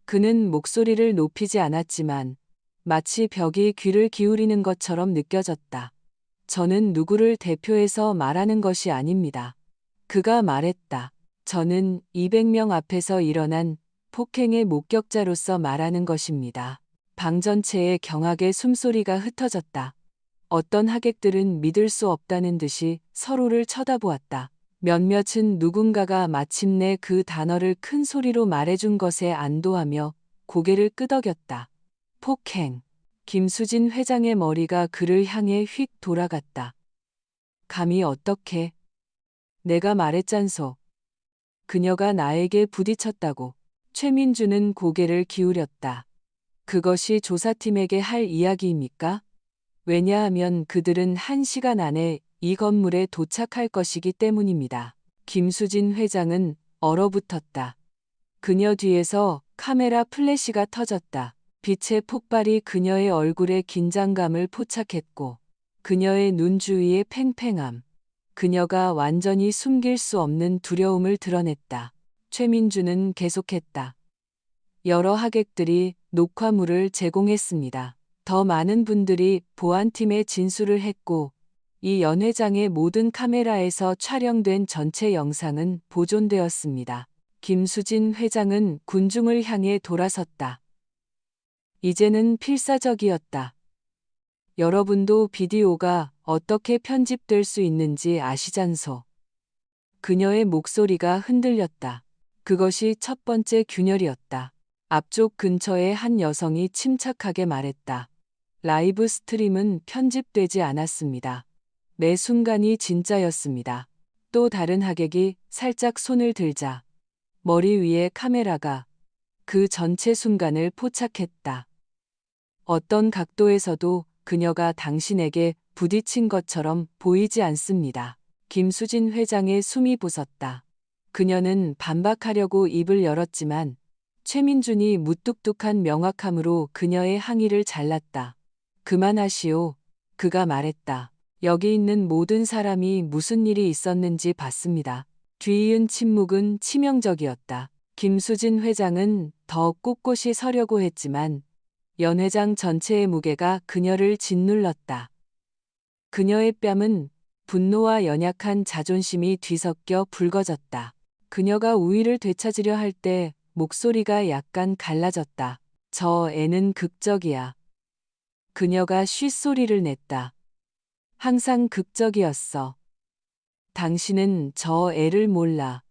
그는 목소리를 높이지 않았지만 마치 벽이 귀를 기울이는 것처럼 느껴졌다. 저는 누구를 대표해서 말하는 것이 아닙니다. 그가 말했다. 저는 200명 앞에서 일어난 폭행의 목격자로서 말하는 것입니다. 방 전체에 경악의 숨소리가 흩어졌다. 어떤 하객들은 믿을 수 없다는 듯이 서로를 쳐다보았다. 몇몇은 누군가가 마침내 그 단어를 큰 소리로 말해준 것에 안도하며 고개를 끄덕였다. 폭행. 김수진 회장의 머리가 그를 향해 휙 돌아갔다. 감히 어떻게? 내가 말했잖소. 그녀가 나에게 부딪혔다고. 최민주는 고개를 기울였다. 그것이 조사팀에게 할 이야기입니까? 왜냐하면 그들은 1시간 안에 이 건물에 도착할 것이기 때문입니다. 김수진 회장은 얼어붙었다. 그녀 뒤에서 카메라 플래시가 터졌다. 빛의 폭발이 그녀의 얼굴에 긴장감을 포착했고 그녀의 눈 주위의 팽팽함. 그녀가 완전히 숨길 수 없는 두려움을 드러냈다. 최민주는 계속했다. 여러 하객들이 녹화물을 제공했습니다. 더 많은 분들이 보안팀에 진술을 했고 이 연회장의 모든 카메라에서 촬영된 전체 영상은 보존되었습니다. 김수진 회장은 군중을 향해 돌아섰다. 이제는 필사적이었다. 여러분도 비디오가 어떻게 편집될 수 있는지 아시잖소. 그녀의 목소리가 흔들렸다. 그것이 첫 번째 균열이었다. 앞쪽 근처에 한 여성이 침착하게 말했다. 라이브 스트림은 편집되지 않았습니다. 매 순간이 진짜였습니다. 또 다른 하객이 살짝 손을 들자 머리 위에 카메라가 그 전체 순간을 포착했다. 어떤 각도에서도 그녀가 당신에게 부딪힌 것처럼 보이지 않습니다. 김수진 회장의 숨이 부섰다. 그녀는 반박하려고 입을 열었지만 최민준이 무뚝뚝한 명확함으로 그녀의 항의를 잘랐다. 그만하시오. 그가 말했다. 여기 있는 모든 사람이 무슨 일이 있었는지 봤습니다. 뒤이은 침묵은 치명적이었다. 김수진 회장은 더 꼿꼿이 서려고 했지만 연회장 전체의 무게가 그녀를 짓눌렀다. 그녀의 뺨은 분노와 연약한 자존심이 뒤섞여 붉어졌다. 그녀가 우위를 되찾으려 할 때 목소리가 약간 갈라졌다. 저 애는 극적이야. 그녀가 쉿소리를 냈다. 항상 극적이었어. 당신은 저 애를 몰라.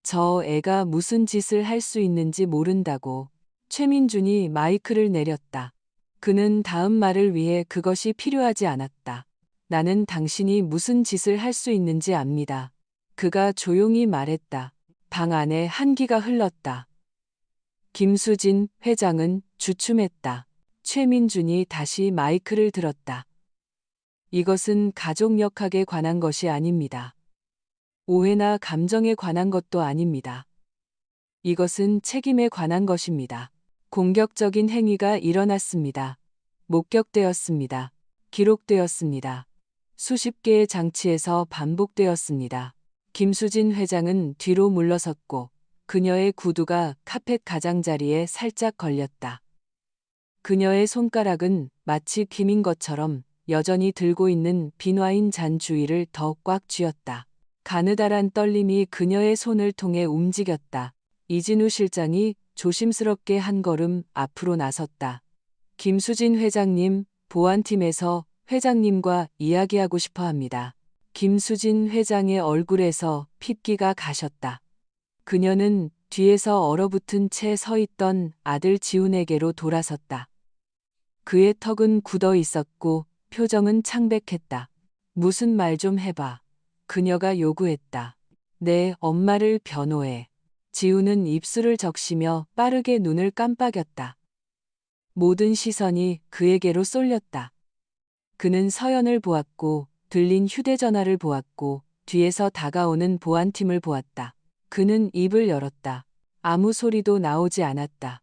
저 애가 무슨 짓을 할 수 있는지 모른다고. 최민준이 마이크를 내렸다. 그는 다음 말을 위해 그것이 필요하지 않았다. 나는 당신이 무슨 짓을 할 수 있는지 압니다. 그가 조용히 말했다. 방 안에 한기가 흘렀다. 김수진 회장은 주춤했다. 최민준이 다시 마이크를 들었다. 이것은 가족 역학에 관한 것이 아닙니다. 오해나 감정에 관한 것도 아닙니다. 이것은 책임에 관한 것입니다. 공격적인 행위가 일어났습니다. 목격되었습니다. 기록되었습니다. 수십 개의 장치에서 반복되었습니다. 김수진 회장은 뒤로 물러섰고 그녀의 구두가 카펫 가장자리에 살짝 걸렸다. 그녀의 손가락은 마치 김인 것처럼 여전히 들고 있는 빈 와인 잔 주위를 더 꽉 쥐었다. 가느다란 떨림이 그녀의 손을 통해 움직였다. 이진우 실장이 조심스럽게 한 걸음 앞으로 나섰다. 김수진 회장님, 보안팀에서 회장님과 이야기하고 싶어 합니다. 김수진 회장의 얼굴에서 핏기가 가셨다. 그녀는 뒤에서 얼어붙은 채 서 있던 아들 지훈에게로 돌아섰다. 그의 턱은 굳어 있었고 표정은 창백했다. 무슨 말 좀 해봐. 그녀가 요구했다. 내 엄마를 변호해. 지훈은 입술을 적시며 빠르게 눈을 깜빡였다. 모든 시선이 그에게로 쏠렸다. 그는 서연을 보았고 들린 휴대전화를 보았고 뒤에서 다가오는 보안팀을 보았다. 그는 입을 열었다. 아무 소리도 나오지 않았다.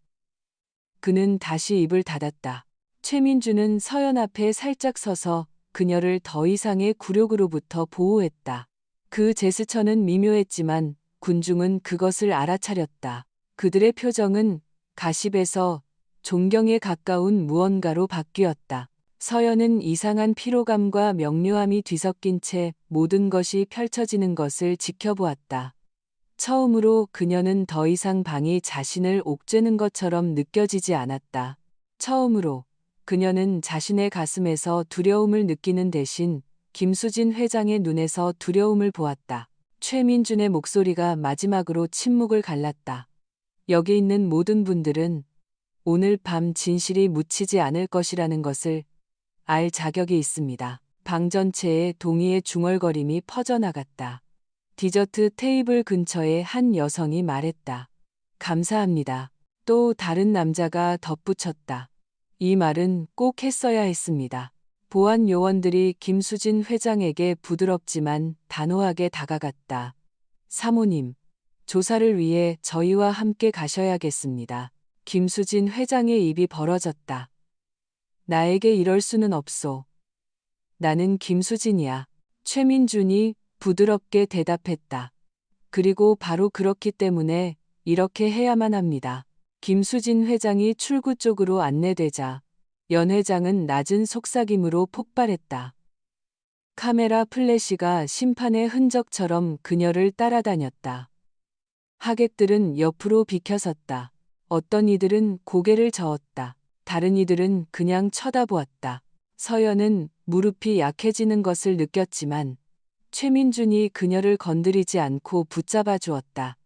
그는 다시 입을 닫았다. 최민주는 서연 앞에 살짝 서서 그녀를 더 이상의 굴욕으로부터 보호했다. 그 제스처는 미묘했지만 군중은 그것을 알아차렸다. 그들의 표정은 가십에서 존경에 가까운 무언가로 바뀌었다. 서연은 이상한 피로감과 명료함이 뒤섞인 채 모든 것이 펼쳐지는 것을 지켜보았다. 처음으로 그녀는 더 이상 방이 자신을 옥죄는 것처럼 느껴지지 않았다. 처음으로 그녀는 자신의 가슴에서 두려움을 느끼는 대신 김수진 회장의 눈에서 두려움을 보았다. 최민준의 목소리가 마지막으로 침묵을 갈랐다. 여기 있는 모든 분들은 오늘 밤 진실이 묻히지 않을 것이라는 것을 알 자격이 있습니다. 방 전체에 동의의 중얼거림이 퍼져나갔다. 디저트 테이블 근처에 한 여성이 말했다. 감사합니다. 또 다른 남자가 덧붙였다. 이 말은 꼭 했어야 했습니다. 보안 요원들이 김수진 회장에게 부드럽지만 단호하게 다가갔다. 사모님, 조사를 위해 저희와 함께 가셔야겠습니다. 김수진 회장의 입이 벌어졌다. 나에게 이럴 수는 없소. 나는 김수진이야. 최민준이 부드럽게 대답했다. 그리고 바로 그렇기 때문에 이렇게 해야만 합니다. 김수진 회장이 출구 쪽으로 안내되자 연 회장은 낮은 속삭임으로 폭발했다. 카메라 플래시가 심판의 흔적처럼 그녀를 따라다녔다. 하객들은 옆으로 비켜섰다. 어떤 이들은 고개를 저었다. 다른 이들은 그냥 쳐다보았다. 서연은 무릎이 약해지는 것을 느꼈지만 최민준이 그녀를 건드리지 않고 붙잡아 주었다.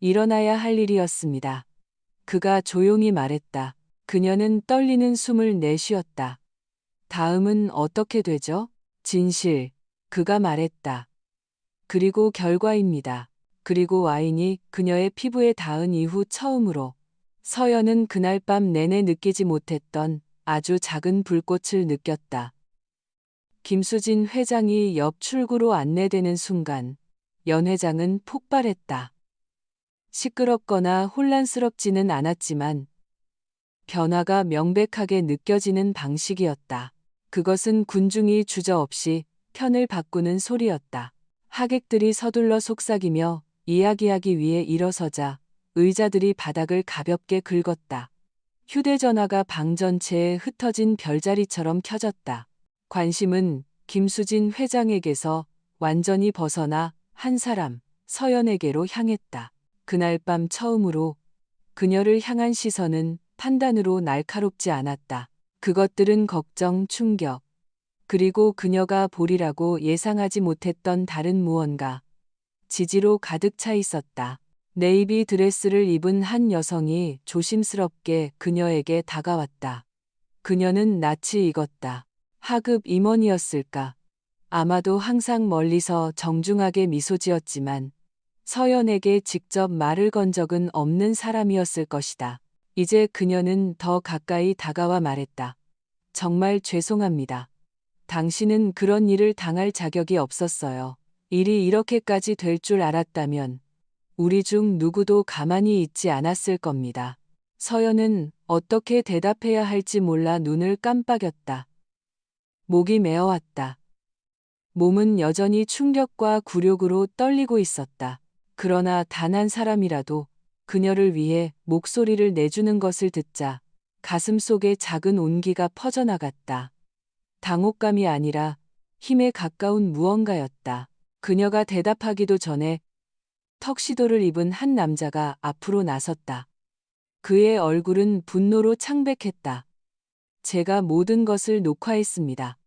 일어나야 할 일이었습니다. 그가 조용히 말했다. 그녀는 떨리는 숨을 내쉬었다. 다음은 어떻게 되죠? 진실. 그가 말했다. 그리고 결과입니다. 그리고 와인이 그녀의 피부에 닿은 이후 처음으로 서연은 그날 밤 내내 느끼지 못했던 아주 작은 불꽃을 느꼈다. 김수진 회장이 옆 출구로 안내되는 순간 연 회장은 폭발했다. 시끄럽거나 혼란스럽지는 않았지만 변화가 명백하게 느껴지는 방식이었다. 그것은 군중이 주저없이 편을 바꾸는 소리였다. 하객들이 서둘러 속삭이며 이야기하기 위해 일어서자 의자들이 바닥을 가볍게 긁었다. 휴대전화가 방 전체에 흩어진 별자리처럼 켜졌다. 관심은 김수진 회장에게서 완전히 벗어나 한 사람, 서연에게로 향했다. 그날 밤 처음으로 그녀를 향한 시선은 판단으로 날카롭지 않았다. 그것들은 걱정, 충격, 그리고 그녀가 보리라고 예상하지 못했던 다른 무언가, 지지로 가득 차 있었다. 네이비 드레스를 입은 한 여성이 조심스럽게 그녀에게 다가왔다. 그녀는 낯이 익었다. 하급 임원이었을까? 아마도 항상 멀리서 정중하게 미소 지었지만 서연에게 직접 말을 건 적은 없는 사람이었을 것이다. 이제 그녀는 더 가까이 다가와 말했다. 정말 죄송합니다. 당신은 그런 일을 당할 자격이 없었어요. 일이 이렇게까지 될 줄 알았다면 우리 중 누구도 가만히 있지 않았을 겁니다. 서연은 어떻게 대답해야 할지 몰라 눈을 깜빡였다. 목이 메어왔다. 몸은 여전히 충격과 굴욕으로 떨리고 있었다. 그러나 단 한 사람이라도 그녀를 위해 목소리를 내주는 것을 듣자 가슴 속에 작은 온기가 퍼져나갔다. 당혹감이 아니라 힘에 가까운 무언가였다. 그녀가 대답하기도 전에 턱시도를 입은 한 남자가 앞으로 나섰다. 그의 얼굴은 분노로 창백했다. 제가 모든 것을 녹화했습니다.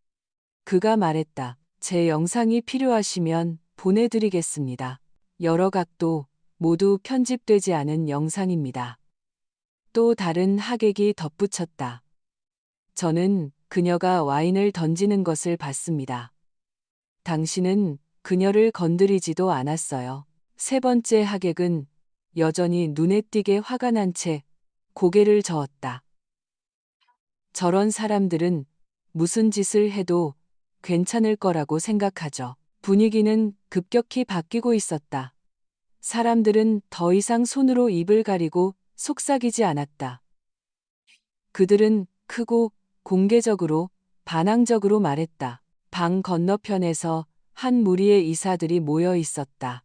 그가 말했다. 제 영상이 필요하시면 보내드리겠습니다. 여러 각도 모두 편집되지 않은 영상입니다. 또 다른 하객이 덧붙였다. 저는 그녀가 와인을 던지는 것을 봤습니다. 당신은 그녀를 건드리지도 않았어요. 세 번째 하객은 여전히 눈에 띄게 화가 난 채 고개를 저었다. 저런 사람들은 무슨 짓을 해도 괜찮을 거라고 생각하죠. 분위기는 급격히 바뀌고 있었다. 사람들은 더 이상 손으로 입을 가리고 속삭이지 않았다. 그들은 크고 공개적으로 반항적으로 말했다. 방 건너편에서 한 무리의 이사들이 모여 있었다.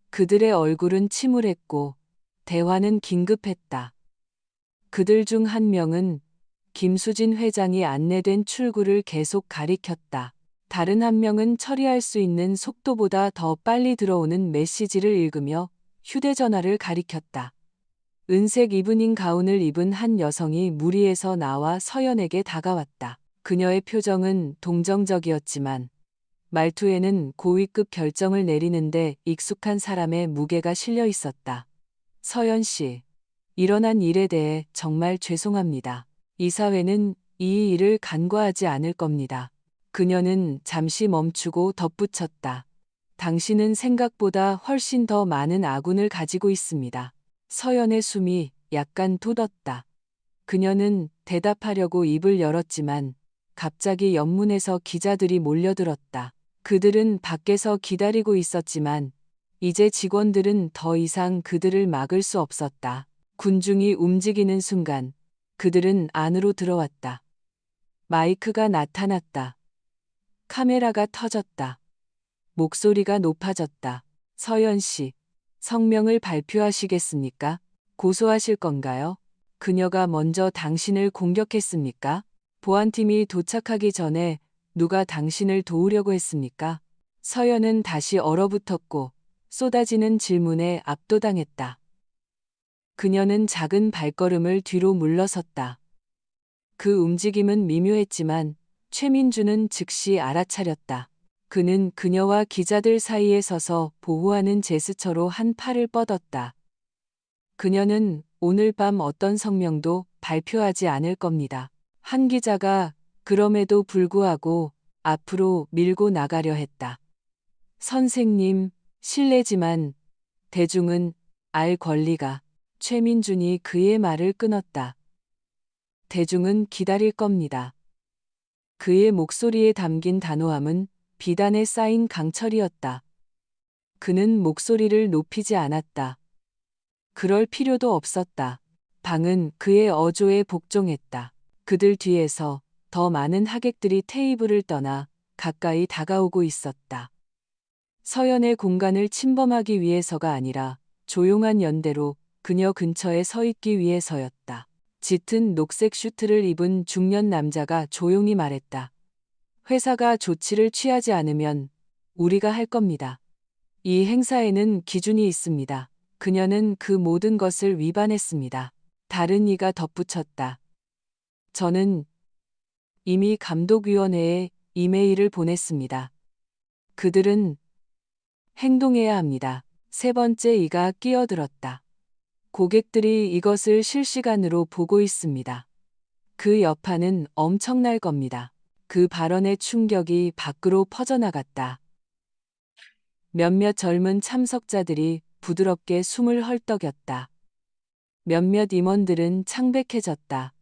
그들의 얼굴은 침울했고 대화는 긴급했다. 그들 중 한 명은 김수진 회장이 안내된 출구를 계속 가리켰다. 다른 한 명은 처리할 수 있는 속도보다 더 빨리 들어오는 메시지를 읽으며 휴대전화를 가리켰다. 은색 이브닝 가운을 입은 한 여성이 무리에서 나와 서연에게 다가왔다. 그녀의 표정은 동정적이었지만 말투에는 고위급 결정을 내리는데 익숙한 사람의 무게가 실려 있었다. 서연 씨, 일어난 일에 대해 정말 죄송합니다. 이사회는 이 일을 간과하지 않을 겁니다. 그녀는 잠시 멈추고 덧붙였다. 당신은 생각보다 훨씬 더 많은 아군을 가지고 있습니다. 서연의 숨이 약간 돋았다. 그녀는 대답하려고 입을 열었지만 갑자기 연문에서 기자들이 몰려들었다. 그들은 밖에서 기다리고 있었지만 이제 직원들은 더 이상 그들을 막을 수 없었다. 군중이 움직이는 순간 그들은 안으로 들어왔다. 마이크가 나타났다. 카메라가 터졌다. 목소리가 높아졌다. 서연 씨, 성명을 발표하시겠습니까? 고소하실 건가요? 그녀가 먼저 당신을 공격했습니까? 보안팀이 도착하기 전에 누가 당신을 도우려고 했습니까? 서연은 다시 얼어붙었고 쏟아지는 질문에 압도당했다. 그녀는 작은 발걸음을 뒤로 물러섰다. 그 움직임은 미묘했지만 최민주는 즉시 알아차렸다. 그는 그녀와 기자들 사이에 서서 보호하는 제스처로 한 팔을 뻗었다. 그녀는 오늘 밤 어떤 성명도 발표하지 않을 겁니다. 한 기자가 그럼에도 불구하고 앞으로 밀고 나가려 했다. 선생님, 실례지만 대중은 알 권리가. 최민준이 그의 말을 끊었다. 대중은 기다릴 겁니다. 그의 목소리에 담긴 단호함은 비단에 쌓인 강철이었다. 그는 목소리를 높이지 않았다. 그럴 필요도 없었다. 방은 그의 어조에 복종했다. 그들 뒤에서 더 많은 하객들이 테이블을 떠나 가까이 다가오고 있었다. 서연의 공간을 침범하기 위해서가 아니라 조용한 연대로 그녀 근처에 서 있기 위해서였다. 짙은 녹색 슈트를 입은 중년 남자가 조용히 말했다. 회사가 조치를 취하지 않으면 우리가 할 겁니다. 이 행사에는 기준이 있습니다. 그녀는 그 모든 것을 위반했습니다. 다른 이가 덧붙였다. 저는 이미 감독위원회에 이메일을 보냈습니다. 그들은 행동해야 합니다. 세 번째 이가 끼어들었다. 고객들이 이것을 실시간으로 보고 있습니다. 그 여파는 엄청날 겁니다. 그 발언의 충격이 밖으로 퍼져나갔다. 몇몇 젊은 참석자들이 부드럽게 숨을 헐떡였다. 몇몇 임원들은 창백해졌다.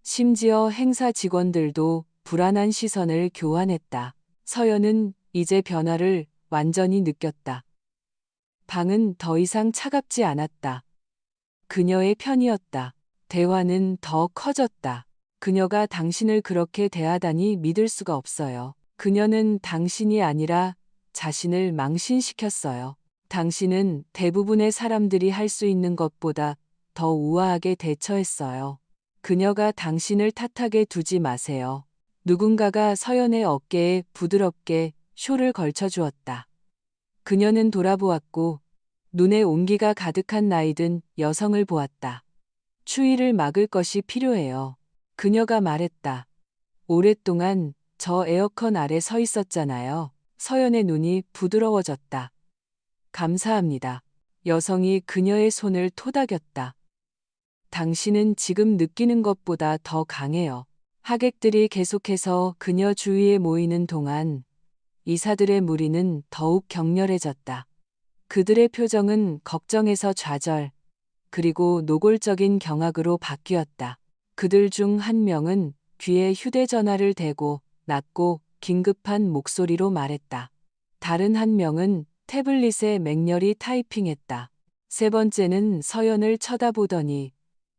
심지어 행사 직원들도 불안한 시선을 교환했다. 서연은 이제 변화를 완전히 느꼈다. 방은 더 이상 차갑지 않았다. 그녀의 편이었다. 대화는 더 커졌다. 그녀가 당신을 그렇게 대하다니 믿을 수가 없어요. 그녀는 당신이 아니라 자신을 망신시켰어요. 당신은 대부분의 사람들이 할 수 있는 것보다 더 우아하게 대처했어요. 그녀가 당신을 탓하게 두지 마세요. 누군가가 서연의 어깨에 부드럽게 쇼를 걸쳐주었다. 그녀는 돌아보았고 눈에 온기가 가득한 나이든 여성을 보았다. 추위를 막을 것이 필요해요. 그녀가 말했다. 오랫동안 저 에어컨 아래 서 있었잖아요. 서연의 눈이 부드러워졌다. 감사합니다. 여성이 그녀의 손을 토닥였다. 당신은 지금 느끼는 것보다 더 강해요. 하객들이 계속해서 그녀 주위에 모이는 동안 이사들의 무리는 더욱 격렬해졌다. 그들의 표정은 걱정에서 좌절, 그리고 노골적인 경악으로 바뀌었다. 그들 중 한 명은 귀에 휴대전화를 대고 낮고 긴급한 목소리로 말했다. 다른 한 명은 태블릿에 맹렬히 타이핑했다. 세 번째는 서연을 쳐다보더니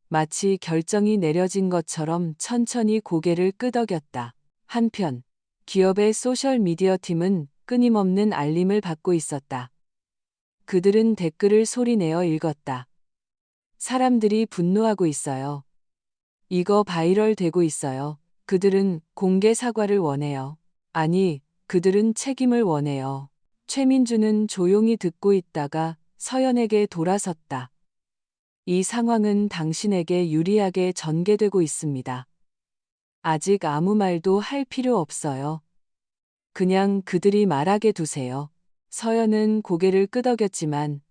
마치 결정이 내려진 것처럼 천천히 고개를 끄덕였다. 한편 기업의 소셜미디어 팀은 끊임없는 알림을 받고 있었다. 그들은 댓글을 소리내어 읽었다. 사람들이 분노하고 있어요. 이거 바이럴 되고 있어요. 그들은 공개 사과를 원해요. 아니, 그들은 책임을 원해요. 최민주는 조용히 듣고 있다가 서연에게 돌아섰다. 이 상황은 당신에게 유리하게 전개되고 있습니다. 아직 아무 말도 할 필요 없어요. 그냥 그들이 말하게 두세요. 서연은 고개를 끄덕였지만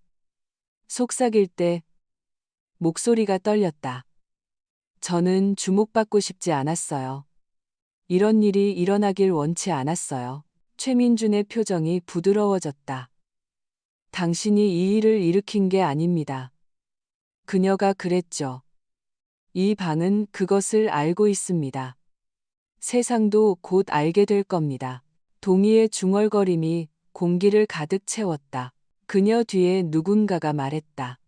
속삭일 때 목소리가 떨렸다. 저는 주목받고 싶지 않았어요. 이런 일이 일어나길 원치 않았어요. 최민준의 표정이 부드러워졌다. 당신이 이 일을 일으킨 게 아닙니다. 그녀가 그랬죠. 이 방은 그것을 알고 있습니다. 세상도 곧 알게 될 겁니다. 동의의 중얼거림이 공기를 가득 채웠다. 그녀 뒤에 누군가가 말했다.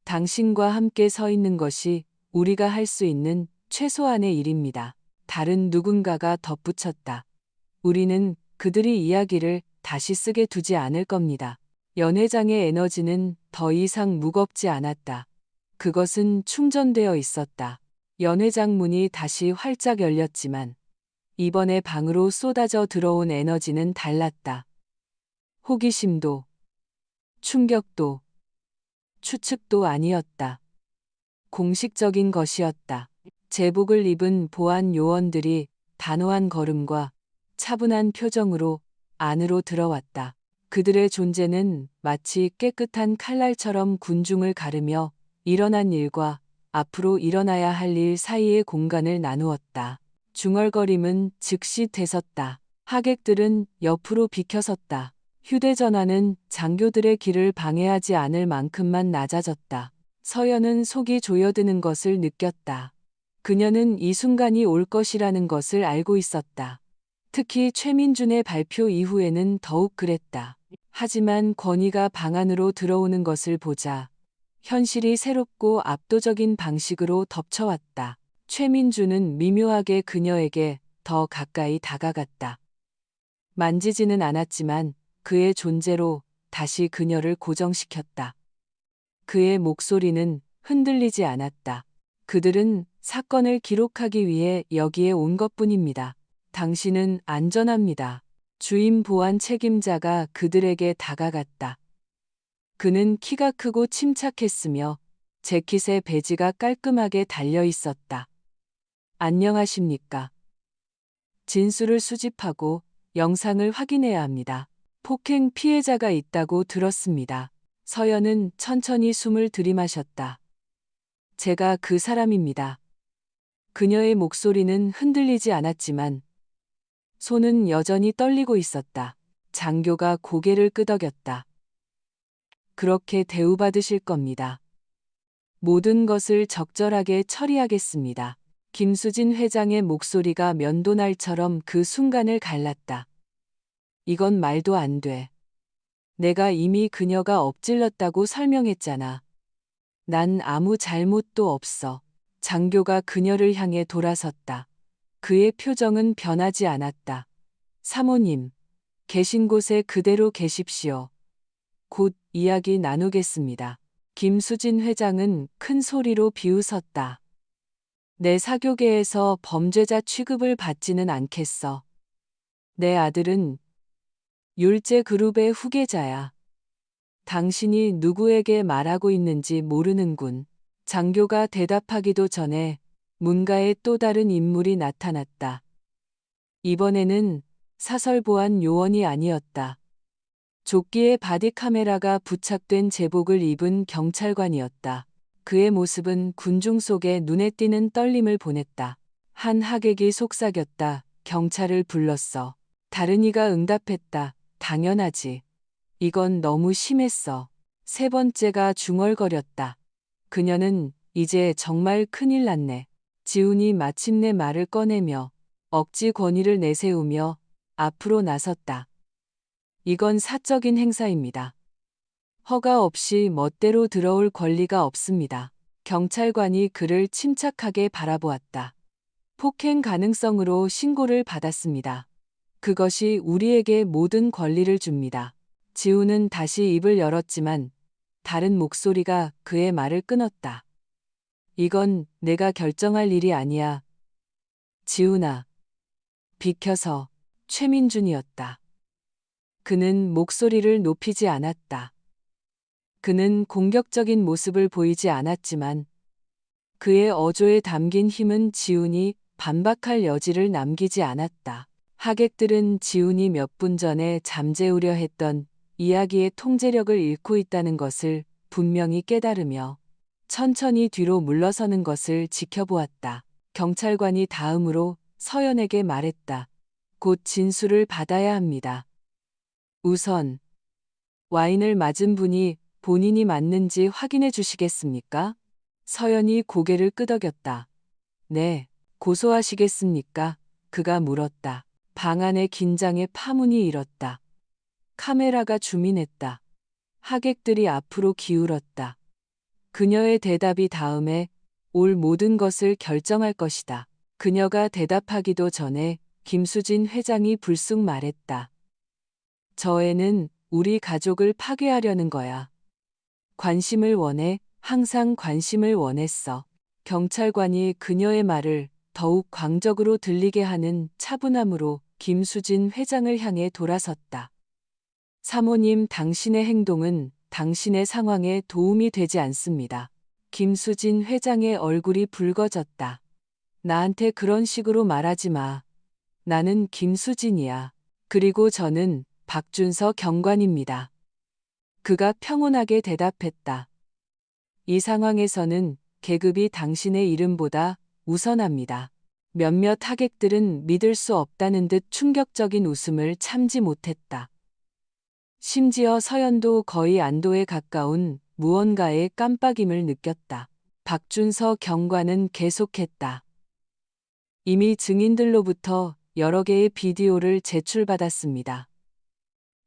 당신과 함께 서 있는 것이 우리가 할 수 있는 최소한의 일입니다. 다른 누군가가 덧붙였다. 우리는 그들이 이야기를 다시 쓰게 두지 않을 겁니다. 연회장의 에너지는 더 이상 무겁지 않았다. 그것은 충전되어 있었다. 연회장 문이 다시 활짝 열렸지만 이번에 방으로 쏟아져 들어온 에너지는 달랐다. 호기심도, 충격도, 추측도 아니었다. 공식적인 것이었다. 제복을 입은 보안 요원들이 단호한 걸음과 차분한 표정으로 안으로 들어왔다. 그들의 존재는 마치 깨끗한 칼날처럼 군중을 가르며 일어난 일과 앞으로 일어나야 할 일 사이의 공간을 나누었다. 중얼거림은 즉시 되섰다. 하객들은 옆으로 비켜섰다. 휴대전화는 장교들의 길을 방해하지 않을 만큼만 낮아졌다. 서연은 속이 조여드는 것을 느꼈다. 그녀는 이 순간이 올 것이라는 것을 알고 있었다. 특히 최민준의 발표 이후에는 더욱 그랬다. 하지만 권위가 방 안으로 들어오는 것을 보자 현실이 새롭고 압도적인 방식으로 덮쳐왔다. 최민준은 미묘하게 그녀에게 더 가까이 다가갔다. 만지지는 않았지만 그의 존재로 다시 그녀를 고정시켰다. 그의 목소리는 흔들리지 않았다. 그들은 사건을 기록하기 위해 여기에 온 것뿐입니다. 당신은 안전합니다. 주임 보안 책임자가 그들에게 다가갔다. 그는 키가 크고 침착했으며 재킷에 배지가 깔끔하게 달려 있었다. 안녕하십니까? 진술을 수집하고 영상을 확인해야 합니다. 폭행 피해자가 있다고 들었습니다. 서연은 천천히 숨을 들이마셨다. 제가 그 사람입니다. 그녀의 목소리는 흔들리지 않았지만 손은 여전히 떨리고 있었다. 장교가 고개를 끄덕였다. 그렇게 대우받으실 겁니다. 모든 것을 적절하게 처리하겠습니다. 김수진 회장의 목소리가 면도날처럼 그 순간을 갈랐다. 이건 말도 안 돼. 내가 이미 그녀가 엎질렀다고 설명했잖아. 난 아무 잘못도 없어. 장교가 그녀를 향해 돌아섰다. 그의 표정은 변하지 않았다. 사모님, 계신 곳에 그대로 계십시오. 곧 이야기 나누겠습니다. 김수진 회장은 큰 소리로 비웃었다. 내 사교계에서 범죄자 취급을 받지는 않겠어. 내 아들은 율제그룹의 후계자야. 당신이 누구에게 말하고 있는지 모르는군. 장교가 대답하기도 전에 문가에 또 다른 인물이 나타났다. 이번에는 사설보안 요원이 아니었다. 조끼에 바디카메라가 부착된 제복을 입은 경찰관이었다. 그의 모습은 군중 속에 눈에 띄는 떨림을 보냈다. 한 하객이 속삭였다. 경찰을 불렀어. 다른 이가 응답했다. 당연하지. 이건 너무 심했어. 세 번째가 중얼거렸다. 그녀는 이제 정말 큰일 났네. 지훈이 마침내 말을 꺼내며 억지 권위를 내세우며 앞으로 나섰다. 이건 사적인 행사입니다. 허가 없이 멋대로 들어올 권리가 없습니다. 경찰관이 그를 침착하게 바라보았다. 폭행 가능성으로 신고를 받았습니다. 그것이 우리에게 모든 권리를 줍니다. 지훈은 다시 입을 열었지만 다른 목소리가 그의 말을 끊었다. 이건 내가 결정할 일이 아니야. 지훈아. 비켜서. 최민준이었다. 그는 목소리를 높이지 않았다. 그는 공격적인 모습을 보이지 않았지만 그의 어조에 담긴 힘은 지훈이 반박할 여지를 남기지 않았다. 하객들은 지훈이 몇 분 전에 잠재우려 했던 이야기의 통제력을 잃고 있다는 것을 분명히 깨달으며 천천히 뒤로 물러서는 것을 지켜보았다. 경찰관이 다음으로 서연에게 말했다. 곧 진술을 받아야 합니다. 우선 와인을 맞은 분이 본인이 맞는지 확인해 주시겠습니까? 서연이 고개를 끄덕였다. 네, 고소하시겠습니까? 그가 물었다. 방 안의 긴장에 파문이 일었다. 카메라가 주민했다. 하객들이 앞으로 기울었다. 그녀의 대답이 다음에 올 모든 것을 결정할 것이다. 그녀가 대답하기도 전에 김수진 회장이 불쑥 말했다. 저 애는 우리 가족을 파괴하려는 거야. 관심을 원해, 항상 관심을 원했어. 경찰관이 그녀의 말을 더욱 광적으로 들리게 하는 차분함으로 김수진 회장을 향해 돌아섰다. 사모님, 당신의 행동은 당신의 상황에 도움이 되지 않습니다. 김수진 회장의 얼굴이 붉어졌다. 나한테 그런 식으로 말하지 마. 나는 김수진이야. 그리고 저는 박준서 경관입니다. 그가 평온하게 대답했다. 이 상황에서는 계급이 당신의 이름보다 우선합니다. 몇몇 하객들은 믿을 수 없다는 듯 충격적인 웃음을 참지 못했다. 심지어 서연도 거의 안도에 가까운 무언가의 깜빡임을 느꼈다. 박준서 경관은 계속했다. 이미 증인들로부터 여러 개의 비디오를 제출받았습니다.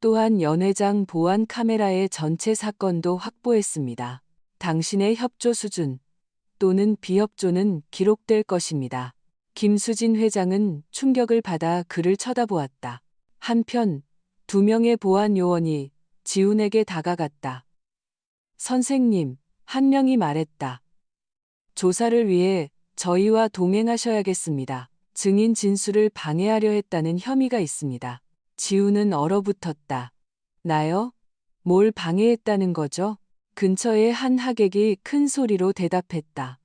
또한 연회장 보안 카메라의 전체 사건도 확보했습니다. 당신의 협조 수준 또는 비협조는 기록될 것입니다. 김수진 회장은 충격을 받아 그를 쳐다보았다. 한편 2명의 보안 요원이 지훈에게 다가갔다. 선생님, 한 명이 말했다. 조사를 위해 저희와 동행하셔야겠습니다. 증인 진술을 방해하려 했다는 혐의가 있습니다. 지훈은 얼어붙었다. 나요? 뭘 방해했다는 거죠? 근처의 한 하객이 큰 소리로 대답했다.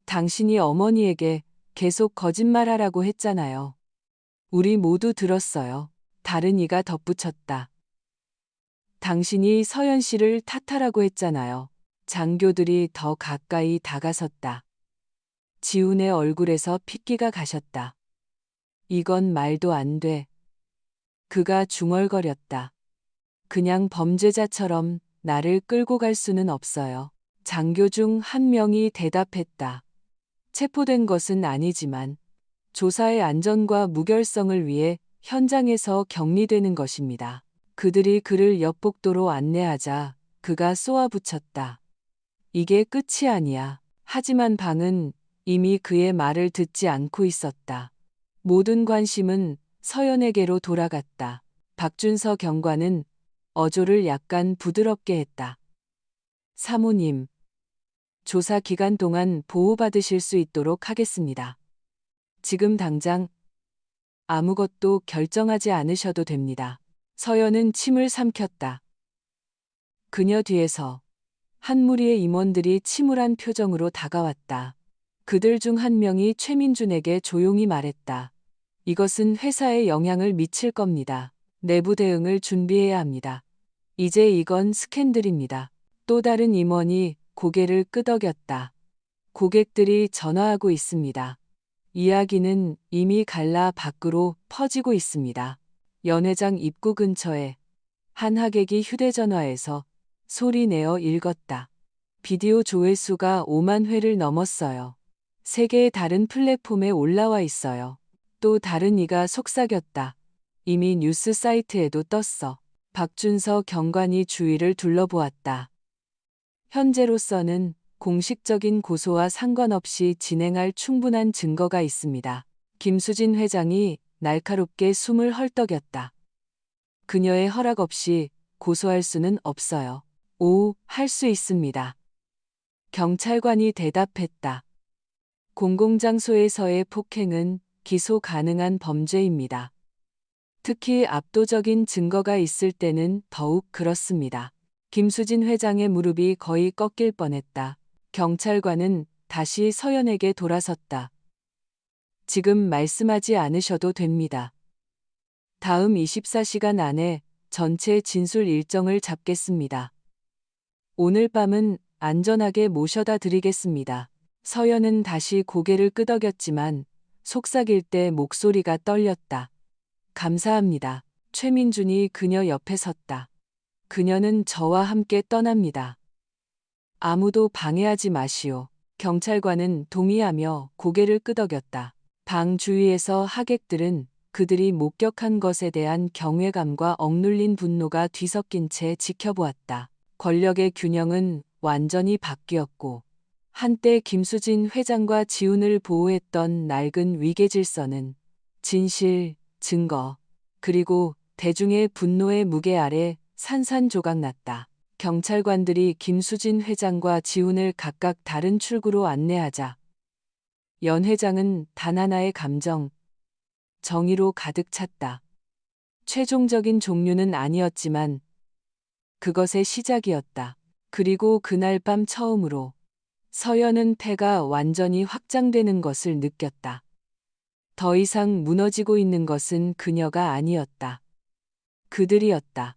당신이 어머니에게 계속 거짓말하라고 했잖아요. 우리 모두 들었어요. 다른 이가 덧붙였다. 당신이 서연 씨를 탓하라고 했잖아요. 장교들이 더 가까이 다가섰다. 지훈의 얼굴에서 핏기가 가셨다. 이건 말도 안 돼. 그가 중얼거렸다. 그냥 범죄자처럼 나를 끌고 갈 수는 없어요. 장교 중 한 명이 대답했다. 체포된 것은 아니지만 조사의 안전과 무결성을 위해 현장에서 격리되는 것입니다. 그들이 그를 옆복도로 안내하자 그가 쏘아붙였다. 이게 끝이 아니야. 하지만 방은 이미 그의 말을 듣지 않고 있었다. 모든 관심은 서연에게로 돌아갔다. 박준서 경관은 어조를 약간 부드럽게 했다. 사모님, 조사 기간 동안 보호받으실 수 있도록 하겠습니다. 지금 당장 아무것도 결정하지 않으셔도 됩니다. 서연은 침을 삼켰다. 그녀 뒤에서 한 무리의 임원들이 침울한 표정으로 다가왔다. 그들 중 한 명이 최민준에게 조용히 말했다. 이것은 회사에 영향을 미칠 겁니다. 내부 대응을 준비해야 합니다. 이제 이건 스캔들입니다. 또 다른 임원이 고개를 끄덕였다. 고객들이 전화하고 있습니다. 이야기는 이미 갈라 밖으로 퍼지고 있습니다. 연회장 입구 근처에 한 하객이 휴대전화에서 소리내어 읽었다. 비디오 조회수가 5만 회를 넘었어요. 3개의 다른 플랫폼에 올라와 있어요. 또 다른 이가 속삭였다. 이미 뉴스 사이트에도 떴어. 박준서 경관이 주위를 둘러보았다. 현재로서는 공식적인 고소와 상관없이 진행할 충분한 증거가 있습니다. 김수진 회장이 날카롭게 숨을 헐떡였다. 그녀의 허락 없이 고소할 수는 없어요. 오, 할 수 있습니다. 경찰관이 대답했다. 공공장소에서의 폭행은 기소 가능한 범죄입니다. 특히 압도적인 증거가 있을 때는 더욱 그렇습니다. 김수진 회장의 무릎이 거의 꺾일 뻔했다. 경찰관은 다시 서연에게 돌아섰다. 지금 말씀하지 않으셔도 됩니다. 다음 24시간 안에 전체 진술 일정을 잡겠습니다. 오늘 밤은 안전하게 모셔다 드리겠습니다. 서연은 다시 고개를 끄덕였지만 속삭일 때 목소리가 떨렸다. 감사합니다. 최민준이 그녀 옆에 섰다. 그녀는 저와 함께 떠납니다. 아무도 방해하지 마시오. 경찰관은 동의하며 고개를 끄덕였다. 방 주위에서 하객들은 그들이 목격한 것에 대한 경외감과 억눌린 분노가 뒤섞인 채 지켜보았다. 권력의 균형은 완전히 바뀌었고 한때 김수진 회장과 지훈을 보호했던 낡은 위계 질서는 진실, 증거, 그리고 대중의 분노의 무게 아래 산산조각났다. 경찰관들이 김수진 회장과 지훈을 각각 다른 출구로 안내하자 연 회장은 단 하나의 감정, 정의로 가득 찼다. 최종적인 종류는 아니었지만 그것의 시작이었다. 그리고 그날 밤 처음으로 서연은 패가 완전히 확장되는 것을 느꼈다. 더 이상 무너지고 있는 것은 그녀가 아니었다. 그들이었다.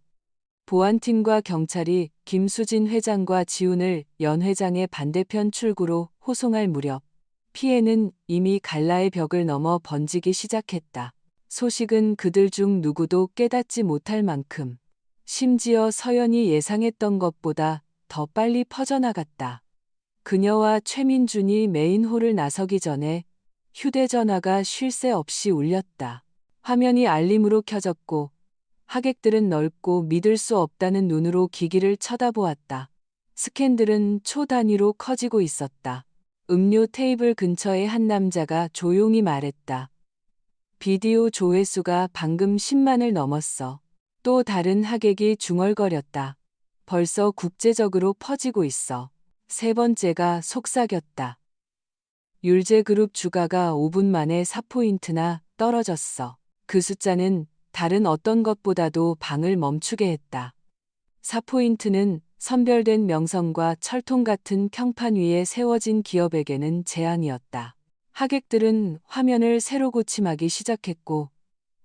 보안팀과 경찰이 김수진 회장과 지훈을 연 회장의 반대편 출구로 호송할 무렵 피해는 이미 갈라의 벽을 넘어 번지기 시작했다. 소식은 그들 중 누구도 깨닫지 못할 만큼 심지어 서연이 예상했던 것보다 더 빨리 퍼져나갔다. 그녀와 최민준이 메인홀을 나서기 전에 휴대전화가 쉴 새 없이 울렸다. 화면이 알림으로 켜졌고 하객들은 넓고 믿을 수 없다는 눈으로 기기를 쳐다보았다. 스캔들은 초 단위로 커지고 있었다. 음료 테이블 근처의 한 남자가 조용히 말했다. 비디오 조회수가 방금 10만을 넘었어. 또 다른 하객이 중얼거렸다. 벌써 국제적으로 퍼지고 있어. 세 번째가 속삭였다. 율제그룹 주가가 5분 만에 4포인트나 떨어졌어. 그 숫자는 다른 어떤 것보다도 방을 멈추게 했다. 4포인트는 선별된 명성과 철통 같은 평판 위에 세워진 기업에게는 재앙이었다. 하객들은 화면을 새로 고침하기 시작했고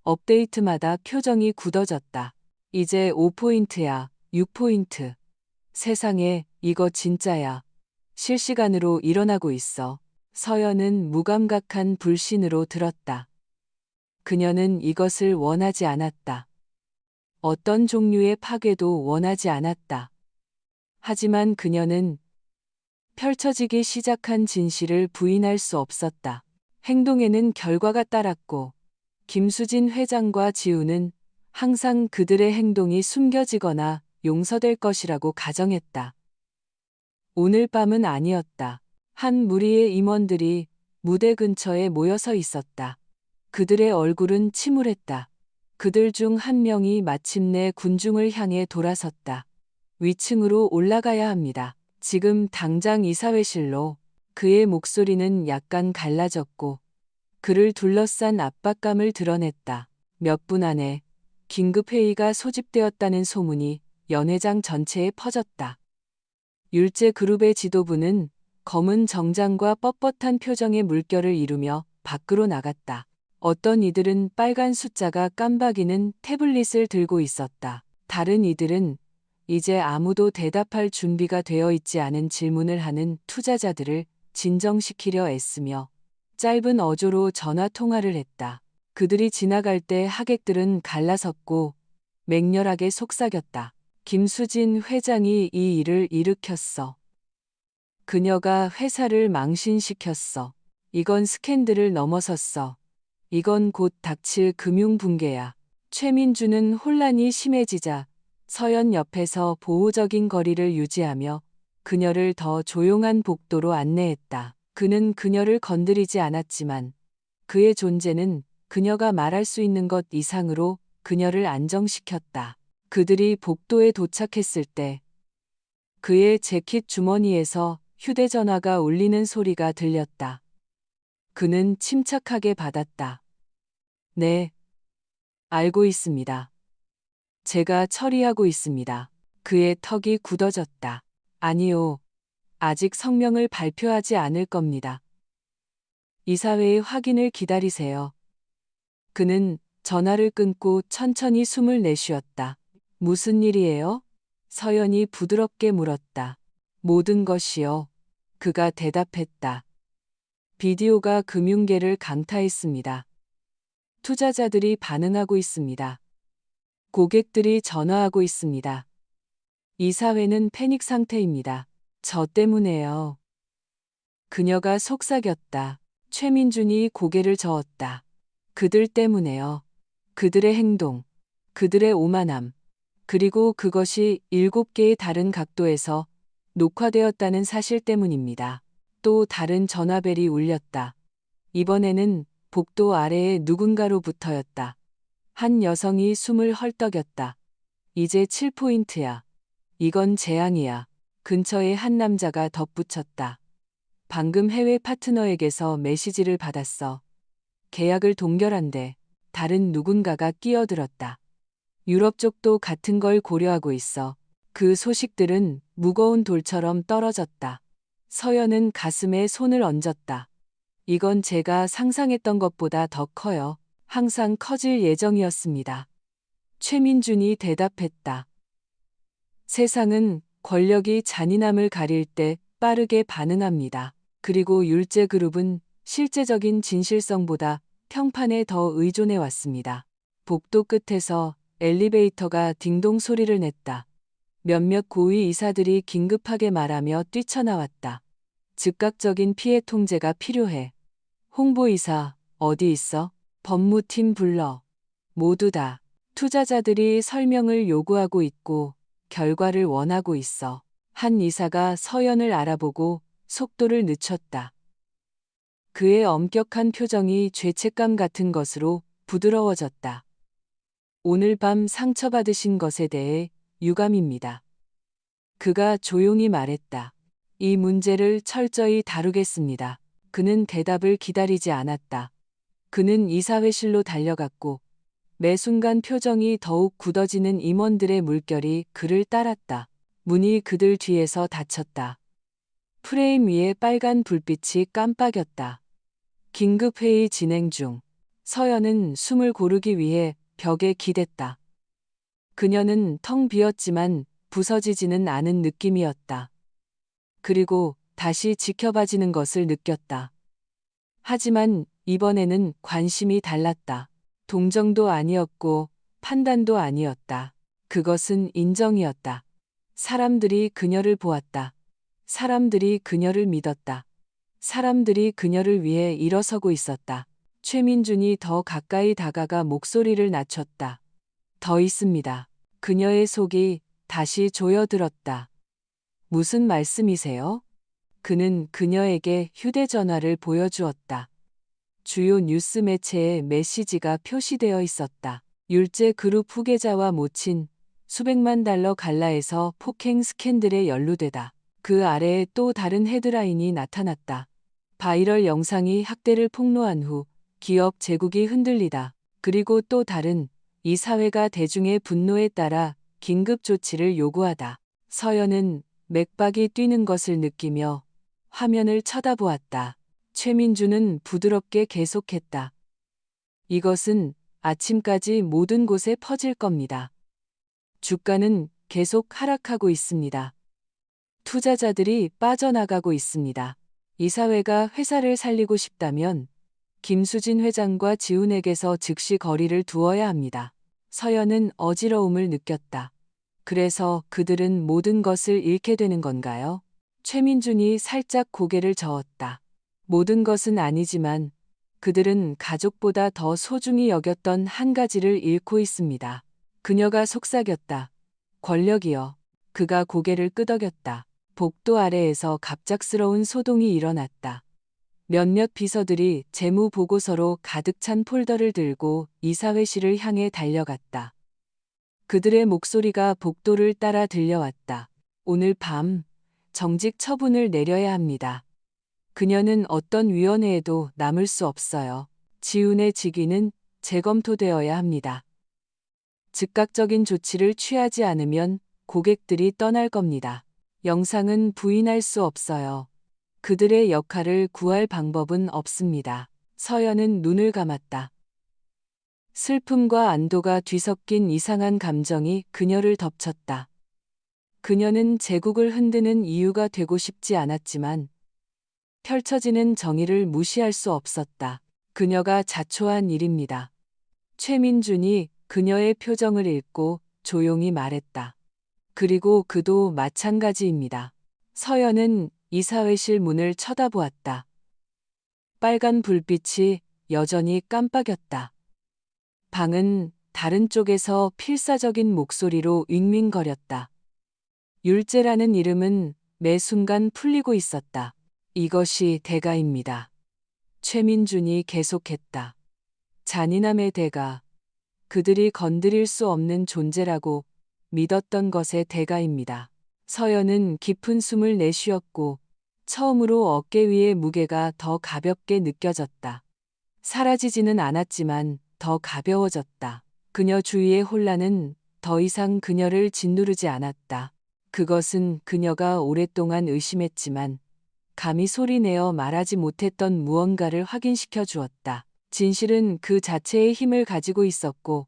업데이트마다 표정이 굳어졌다. 이제 5포인트야, 6포인트. 세상에, 이거 진짜야. 실시간으로 일어나고 있어. 서연은 무감각한 불신으로 들었다. 그녀는 이것을 원하지 않았다. 어떤 종류의 파괴도 원하지 않았다. 하지만 그녀는 펼쳐지기 시작한 진실을 부인할 수 없었다. 행동에는 결과가 따랐고 김수진 회장과 지훈은 항상 그들의 행동이 숨겨지거나 용서될 것이라고 가정했다. 오늘 밤은 아니었다. 한 무리의 임원들이 무대 근처에 모여서 있었다. 그들의 얼굴은 침울했다. 그들 중 한 명이 마침내 군중을 향해 돌아섰다. 위층으로 올라가야 합니다. 지금 당장 이사회실로. 그의 목소리는 약간 갈라졌고 그를 둘러싼 압박감을 드러냈다. 몇 분 안에 긴급회의가 소집되었다는 소문이 연회장 전체에 퍼졌다. 율제그룹의 지도부는 검은 정장과 뻣뻣한 표정의 물결을 이루며 밖으로 나갔다. 어떤 이들은 빨간 숫자가 깜박이는 태블릿을 들고 있었다. 다른 이들은 이제 아무도 대답할 준비가 되어 있지 않은 질문을 하는 투자자들을 진정시키려 애쓰며 짧은 어조로 전화 통화를 했다. 그들이 지나갈 때 하객들은 갈라섰고 맹렬하게 속삭였다. 김수진 회장이 이 일을 일으켰어. 그녀가 회사를 망신시켰어. 이건 스캔들을 넘어섰어. 이건 곧 닥칠 금융붕괴야. 최민주는 혼란이 심해지자 서연 옆에서 보호적인 거리를 유지하며 그녀를 더 조용한 복도로 안내했다. 그는 그녀를 건드리지 않았지만 그의 존재는 그녀가 말할 수 있는 것 이상으로 그녀를 안정시켰다. 그들이 복도에 도착했을 때 그의 재킷 주머니에서 휴대전화가 울리는 소리가 들렸다. 그는 침착하게 받았다. 네, 알고 있습니다. 제가 처리하고 있습니다. 그의 턱이 굳어졌다. 아니요, 아직 성명을 발표하지 않을 겁니다. 이사회의 확인을 기다리세요. 그는 전화를 끊고 천천히 숨을 내쉬었다. 무슨 일이에요? 서연이 부드럽게 물었다. 모든 것이요. 그가 대답했다. 비디오가 금융계를 강타했습니다. 투자자들이 반응하고 있습니다. 고객들이 전화하고 있습니다. 이 사회는 패닉 상태입니다. 저 때문에요. 그녀가 속삭였다. 최민준이 고개를 저었다. 그들 때문에요. 그들의 행동, 그들의 오만함, 그리고 그것이 7개의 다른 각도에서 녹화되었다는 사실 때문입니다. 또 다른 전화벨이 울렸다. 이번에는 복도 아래의 누군가로부터였다. 한 여성이 숨을 헐떡였다. 이제 7포인트야. 이건 재앙이야. 근처에 한 남자가 덧붙였다. 방금 해외 파트너에게서 메시지를 받았어. 계약을 동결한대. 다른 누군가가 끼어들었다. 유럽 쪽도 같은 걸 고려하고 있어. 그 소식들은 무거운 돌처럼 떨어졌다. 서연은 가슴에 손을 얹었다. 이건 제가 상상했던 것보다 더 커요. 항상 커질 예정이었습니다. 최민준이 대답했다. 세상은 권력이 잔인함을 가릴 때 빠르게 반응합니다. 그리고 율제그룹은 실제적인 진실성보다 평판에 더 의존해 왔습니다. 복도 끝에서 엘리베이터가 딩동 소리를 냈다. 몇몇 고위 이사들이 긴급하게 말하며 뛰쳐나왔다. 즉각적인 피해 통제가 필요해. 홍보이사, 어디 있어? 법무팀 불러. 모두 다. 투자자들이 설명을 요구하고 있고 결과를 원하고 있어. 한 이사가 서연을 알아보고 속도를 늦췄다. 그의 엄격한 표정이 죄책감 같은 것으로 부드러워졌다. 오늘 밤 상처받으신 것에 대해 유감입니다. 그가 조용히 말했다. 이 문제를 철저히 다루겠습니다. 그는 대답을 기다리지 않았다. 그는 이사회실로 달려갔고 매 순간 표정이 더욱 굳어지는 임원들의 물결이 그를 따랐다. 문이 그들 뒤에서 닫혔다. 프레임 위에 빨간 불빛이 깜빡였다. 긴급회의 진행 중. 서연은 숨을 고르기 위해 벽에 기댔다. 그녀는 텅 비었지만 부서지지는 않은 느낌이었다. 그리고 다시 지켜봐지는 것을 느꼈다. 하지만 이번에는 관심이 달랐다. 동정도 아니었고 판단도 아니었다. 그것은 인정이었다. 사람들이 그녀를 보았다. 사람들이 그녀를 믿었다. 사람들이 그녀를 위해 일어서고 있었다. 최민준이 더 가까이 다가가 목소리를 낮췄다. 더 있습니다. 그녀의 속이 다시 조여들었다. 무슨 말씀이세요? 그는 그녀에게 휴대전화를 보여주었다. 주요 뉴스 매체에 메시지가 표시되어 있었다. 율제 그룹 후계자와 모친 수백만 달러 갈라에서 폭행 스캔들에 연루되다. 그 아래에 또 다른 헤드라인이 나타났다. 바이럴 영상이 학대를 폭로한 후 기업 제국이 흔들리다. 그리고 또 다른 이 사회가 대중의 분노에 따라 긴급 조치를 요구하다. 서연은 맥박이 뛰는 것을 느끼며 화면을 쳐다보았다. 최민주는 부드럽게 계속했다. 이것은 아침까지 모든 곳에 퍼질 겁니다. 주가는 계속 하락하고 있습니다. 투자자들이 빠져나가고 있습니다. 이 사회가 회사를 살리고 싶다면 김수진 회장과 지훈에게서 즉시 거리를 두어야 합니다. 서연은 어지러움을 느꼈다. 그래서 그들은 모든 것을 잃게 되는 건가요? 최민준이 살짝 고개를 저었다. 모든 것은 아니지만 그들은 가족보다 더 소중히 여겼던 한 가지를 잃고 있습니다. 그녀가 속삭였다. 권력이여. 그가 고개를 끄덕였다. 복도 아래에서 갑작스러운 소동이 일어났다. 몇몇 비서들이 재무 보고서로 가득 찬 폴더를 들고 이사회실을 향해 달려갔다. 그들의 목소리가 복도를 따라 들려왔다. 오늘 밤 정직 처분을 내려야 합니다. 그녀는 어떤 위원회에도 남을 수 없어요. 지훈의 직위는 재검토되어야 합니다. 즉각적인 조치를 취하지 않으면 고객들이 떠날 겁니다. 영상은 부인할 수 없어요. 그들의 역할을 구할 방법은 없습니다. 서연은 눈을 감았다. 슬픔과 안도가 뒤섞인 이상한 감정이 그녀를 덮쳤다. 그녀는 제국을 흔드는 이유가 되고 싶지 않았지만 펼쳐지는 정의를 무시할 수 없었다. 그녀가 자초한 일입니다. 최민준이 그녀의 표정을 읽고 조용히 말했다. 그리고 그도 마찬가지입니다. 서연은 이사회실 문을 쳐다보았다. 빨간 불빛이 여전히 깜빡였다. 방은 다른 쪽에서 필사적인 목소리로 윙윙거렸다. 율제라는 이름은 매 순간 풀리고 있었다. 이것이 대가입니다. 최민준이 계속했다. 잔인함의 대가, 그들이 건드릴 수 없는 존재라고 믿었던 것의 대가입니다. 서연은 깊은 숨을 내쉬었고 처음으로 어깨 위의 무게가 더 가볍게 느껴졌다. 사라지지는 않았지만 더 가벼워졌다. 그녀 주위의 혼란은 더 이상 그녀를 짓누르지 않았다. 그것은 그녀가 오랫동안 의심했지만 감히 소리내어 말하지 못했던 무언가를 확인시켜 주었다. 진실은 그 자체의 힘을 가지고 있었고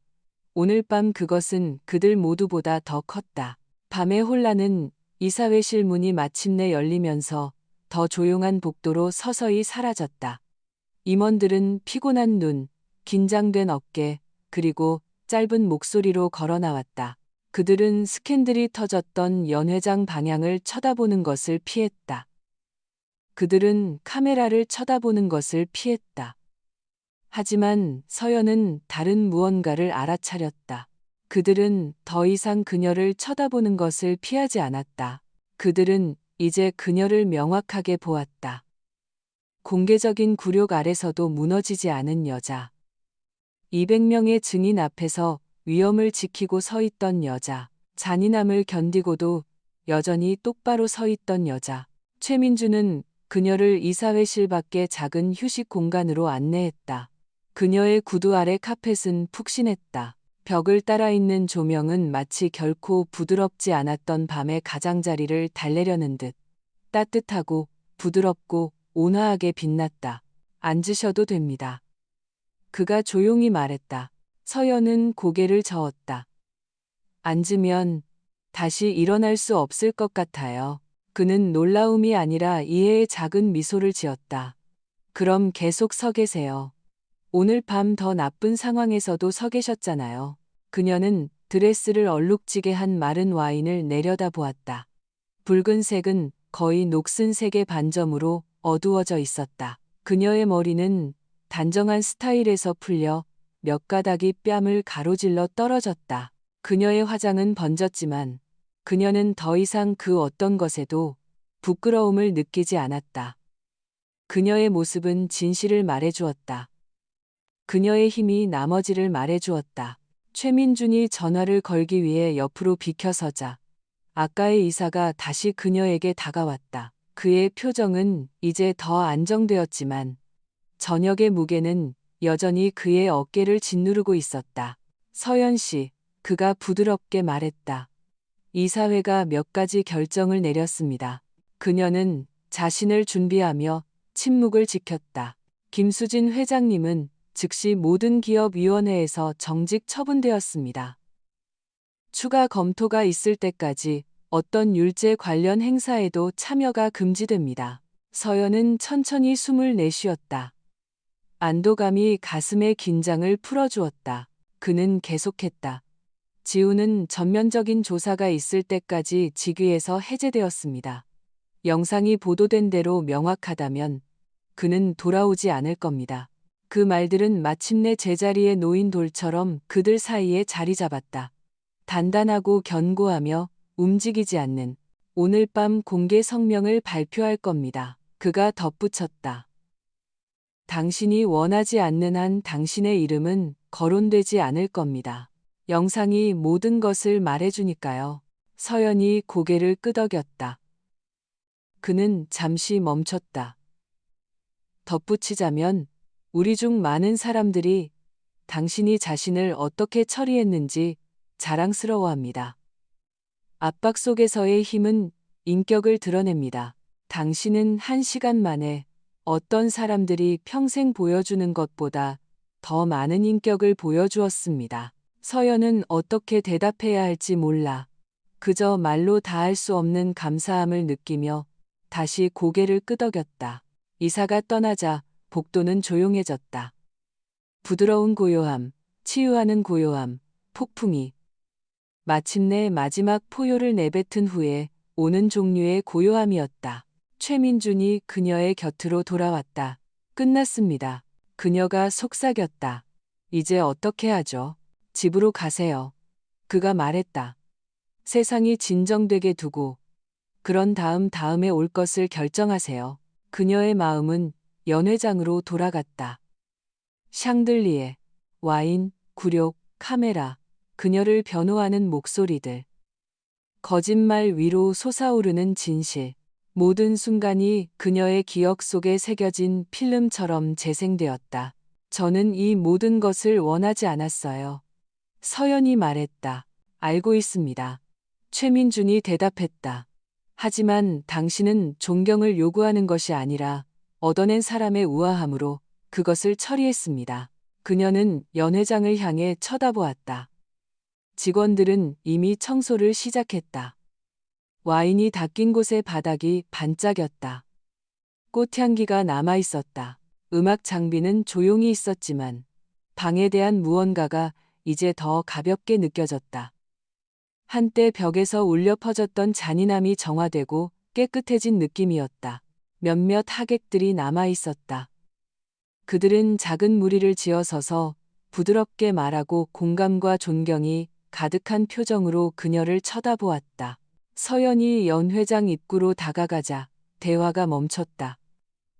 오늘 밤 그것은 그들 모두보다 더 컸다. 밤의 혼란은 이사회실 문이 마침내 열리면서 더 조용한 복도로 서서히 사라졌다. 임원들은 피곤한 눈, 긴장된 어깨, 그리고 짧은 목소리로 걸어 나왔다. 그들은 스캔들이 터졌던 연회장 방향을 쳐다보는 것을 피했다. 그들은 카메라를 쳐다보는 것을 피했다. 하지만 서연은 다른 무언가를 알아차렸다. 그들은 더 이상 그녀를 쳐다보는 것을 피하지 않았다. 그들은 이제 그녀를 명확하게 보았다. 공개적인 굴욕 아래서도 무너지지 않은 여자. 200명의 증인 앞에서 위엄을 지키고 서 있던 여자. 잔인함을 견디고도 여전히 똑바로 서 있던 여자. 최민주는 그녀를 이사회실 밖의 작은 휴식 공간으로 안내했다. 그녀의 구두 아래 카펫은 푹신했다. 벽을 따라 있는 조명은 마치 결코 부드럽지 않았던 밤의 가장자리를 달래려는 듯 따뜻하고 부드럽고 온화하게 빛났다. 앉으셔도 됩니다. 그가 조용히 말했다. 서연은 고개를 저었다. 앉으면 다시 일어날 수 없을 것 같아요. 그는 놀라움이 아니라 이해의 작은 미소를 지었다. 그럼 계속 서 계세요. 오늘 밤 더 나쁜 상황에서도 서 계셨잖아요. 그녀는 드레스를 얼룩지게 한 마른 와인을 내려다보았다. 붉은색은 거의 녹슨색의 반점으로 어두워져 있었다. 그녀의 머리는 단정한 스타일에서 풀려 몇 가닥이 뺨을 가로질러 떨어졌다. 그녀의 화장은 번졌지만 그녀는 더 이상 그 어떤 것에도 부끄러움을 느끼지 않았다. 그녀의 모습은 진실을 말해주었다. 그녀의 힘이 나머지를 말해주었다. 최민준이 전화를 걸기 위해 옆으로 비켜서자 아까의 이사가 다시 그녀에게 다가왔다. 그의 표정은 이제 더 안정되었지만 저녁의 무게는 여전히 그의 어깨를 짓누르고 있었다. 서연 씨, 그가 부드럽게 말했다. 이사회가 몇 가지 결정을 내렸습니다. 그녀는 자신을 준비하며 침묵을 지켰다. 김수진 회장님은 즉시 모든 기업위원회에서 정직 처분되었습니다. 추가 검토가 있을 때까지 어떤 율제 관련 행사에도 참여가 금지됩니다. 서연은 천천히 숨을 내쉬었다. 안도감이 가슴의 긴장을 풀어주었다. 그는 계속했다. 지우는 전면적인 조사가 있을 때까지 직위에서 해제되었습니다. 영상이 보도된 대로 명확하다면 그는 돌아오지 않을 겁니다. 그 말들은 마침내 제자리에 놓인 돌처럼 그들 사이에 자리 잡았다. 단단하고 견고하며 움직이지 않는 오늘 밤 공개 성명을 발표할 겁니다. 그가 덧붙였다. 당신이 원하지 않는 한 당신의 이름은 거론되지 않을 겁니다. 영상이 모든 것을 말해주니까요. 서연이 고개를 끄덕였다. 그는 잠시 멈췄다. 덧붙이자면 우리 중 많은 사람들이 당신이 자신을 어떻게 처리했는지 자랑스러워합니다. 압박 속에서의 힘은 인격을 드러냅니다. 당신은 1시간 만에 어떤 사람들이 평생 보여주는 것보다 더 많은 인격을 보여주었습니다. 서연은 어떻게 대답해야 할지 몰라 그저 말로 다할 수 없는 감사함을 느끼며 다시 고개를 끄덕였다. 이사가 떠나자 복도는 조용해졌다. 부드러운 고요함, 치유하는 고요함, 폭풍이 마침내 마지막 포효를 내뱉은 후에 오는 종류의 고요함이었다. 최민준이 그녀의 곁으로 돌아왔다. 끝났습니다. 그녀가 속삭였다. 이제 어떻게 하죠? 집으로 가세요. 그가 말했다. 세상이 진정되게 두고 그런 다음에 올 것을 결정하세요. 그녀의 마음은 연회장으로 돌아갔다. 샹들리에, 와인, 굴욕, 카메라, 그녀를 변호하는 목소리들. 거짓말 위로 솟아오르는 진실. 모든 순간이 그녀의 기억 속에 새겨진 필름처럼 재생되었다. 저는 이 모든 것을 원하지 않았어요. 서연이 말했다. 알고 있습니다. 최민준이 대답했다. 하지만 당신은 존경을 요구하는 것이 아니라 얻어낸 사람의 우아함으로 그것을 처리했습니다. 그녀는 연회장을 향해 쳐다보았다. 직원들은 이미 청소를 시작했다. 와인이 닦인 곳의 바닥이 반짝였다. 꽃향기가 남아 있었다. 음악 장비는 조용히 있었지만 방에 대한 무언가가 이제 더 가볍게 느껴졌다. 한때 벽에서 울려 퍼졌던 잔인함이 정화되고 깨끗해진 느낌이었다. 몇몇 하객들이 남아 있었다. 그들은 작은 무리를 지어서서 부드럽게 말하고 공감과 존경이 가득한 표정으로 그녀를 쳐다보았다. 서연이 연회장 입구로 다가가자 대화가 멈췄다.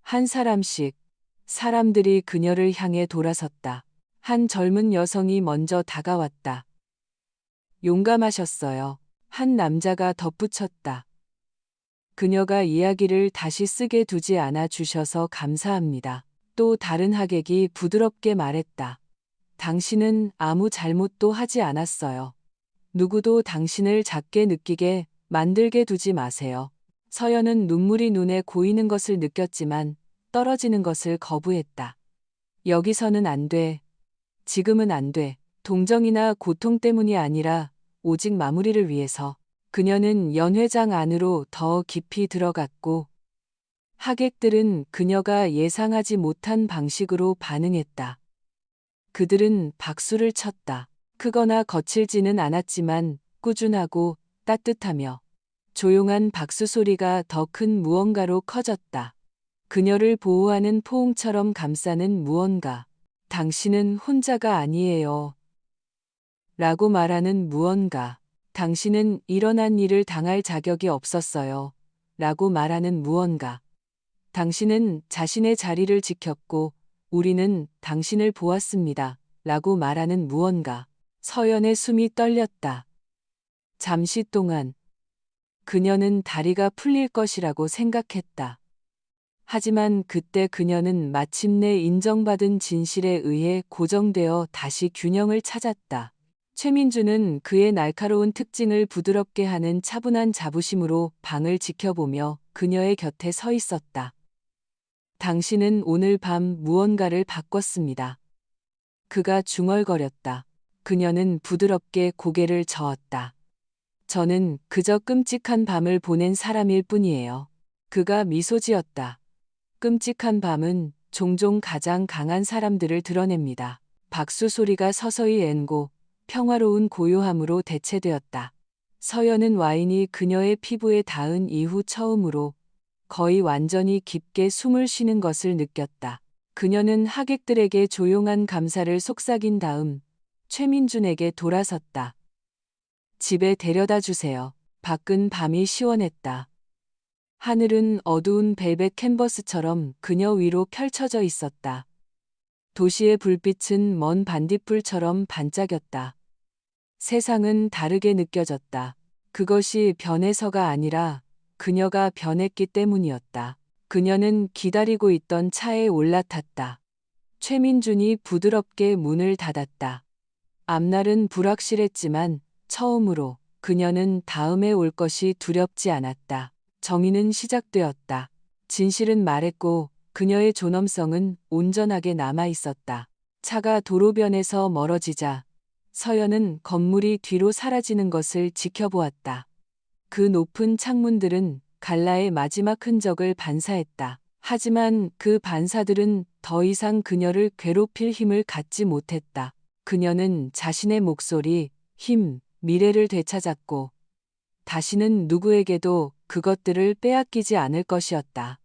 한 사람씩 사람들이 그녀를 향해 돌아섰다. 한 젊은 여성이 먼저 다가왔다. 용감하셨어요. 한 남자가 덧붙였다. 그녀가 이야기를 다시 쓰게 두지 않아 주셔서 감사합니다. 또 다른 하객이 부드럽게 말했다. 당신은 아무 잘못도 하지 않았어요. 누구도 당신을 작게 느끼게 만들게 두지 마세요. 서연은 눈물이 눈에 고이는 것을 느꼈지만 떨어지는 것을 거부했다. 여기서는 안 돼. 지금은 안 돼. 동정이나 고통 때문이 아니라 오직 마무리를 위해서. 그녀는 연회장 안으로 더 깊이 들어갔고 하객들은 그녀가 예상하지 못한 방식으로 반응했다. 그들은 박수를 쳤다. 크거나 거칠지는 않았지만 꾸준하고 따뜻하며 조용한 박수 소리가 더 큰 무언가로 커졌다. 그녀를 보호하는 포옹처럼 감싸는 무언가. 당신은 혼자가 아니에요. 라고 말하는 무언가. 당신은 일어난 일을 당할 자격이 없었어요. 라고 말하는 무언가. 당신은 자신의 자리를 지켰고 우리는 당신을 보았습니다. 라고 말하는 무언가. 서연의 숨이 떨렸다. 잠시 동안 그녀는 다리가 풀릴 것이라고 생각했다. 하지만 그때 그녀는 마침내 인정받은 진실에 의해 고정되어 다시 균형을 찾았다. 최민주는 그의 날카로운 특징을 부드럽게 하는 차분한 자부심으로 방을 지켜보며 그녀의 곁에 서 있었다. 당신은 오늘 밤 무언가를 바꿨습니다. 그가 중얼거렸다. 그녀는 부드럽게 고개를 저었다. 저는 그저 끔찍한 밤을 보낸 사람일 뿐이에요. 그가 미소 지었다. 끔찍한 밤은 종종 가장 강한 사람들을 드러냅니다. 박수 소리가 서서히 앤고 평화로운 고요함으로 대체되었다. 서연은 와인이 그녀의 피부에 닿은 이후 처음으로 거의 완전히 깊게 숨을 쉬는 것을 느꼈다. 그녀는 하객들에게 조용한 감사를 속삭인 다음 최민준에게 돌아섰다. 집에 데려다 주세요. 밖은 밤이 시원했다. 하늘은 어두운 벨벳 캔버스처럼 그녀 위로 펼쳐져 있었다. 도시의 불빛은 먼 반딧불처럼 반짝였다. 세상은 다르게 느껴졌다. 그것이 변해서가 아니라 그녀가 변했기 때문이었다. 그녀는 기다리고 있던 차에 올라탔다. 최민준이 부드럽게 문을 닫았다. 앞날은 불확실했지만 처음으로 그녀는 다음에 올 것이 두렵지 않았다. 정의는 시작되었다. 진실은 말했고 그녀의 존엄성은 온전하게 남아 있었다. 차가 도로변에서 멀어지자 서연은 건물이 뒤로 사라지는 것을 지켜보았다. 그 높은 창문들은 갈라의 마지막 흔적을 반사했다. 하지만 그 반사들은 더 이상 그녀를 괴롭힐 힘을 갖지 못했다. 그녀는 자신의 목소리, 힘, 미래를 되찾았고 다시는 누구에게도 그것들을 빼앗기지 않을 것이었다.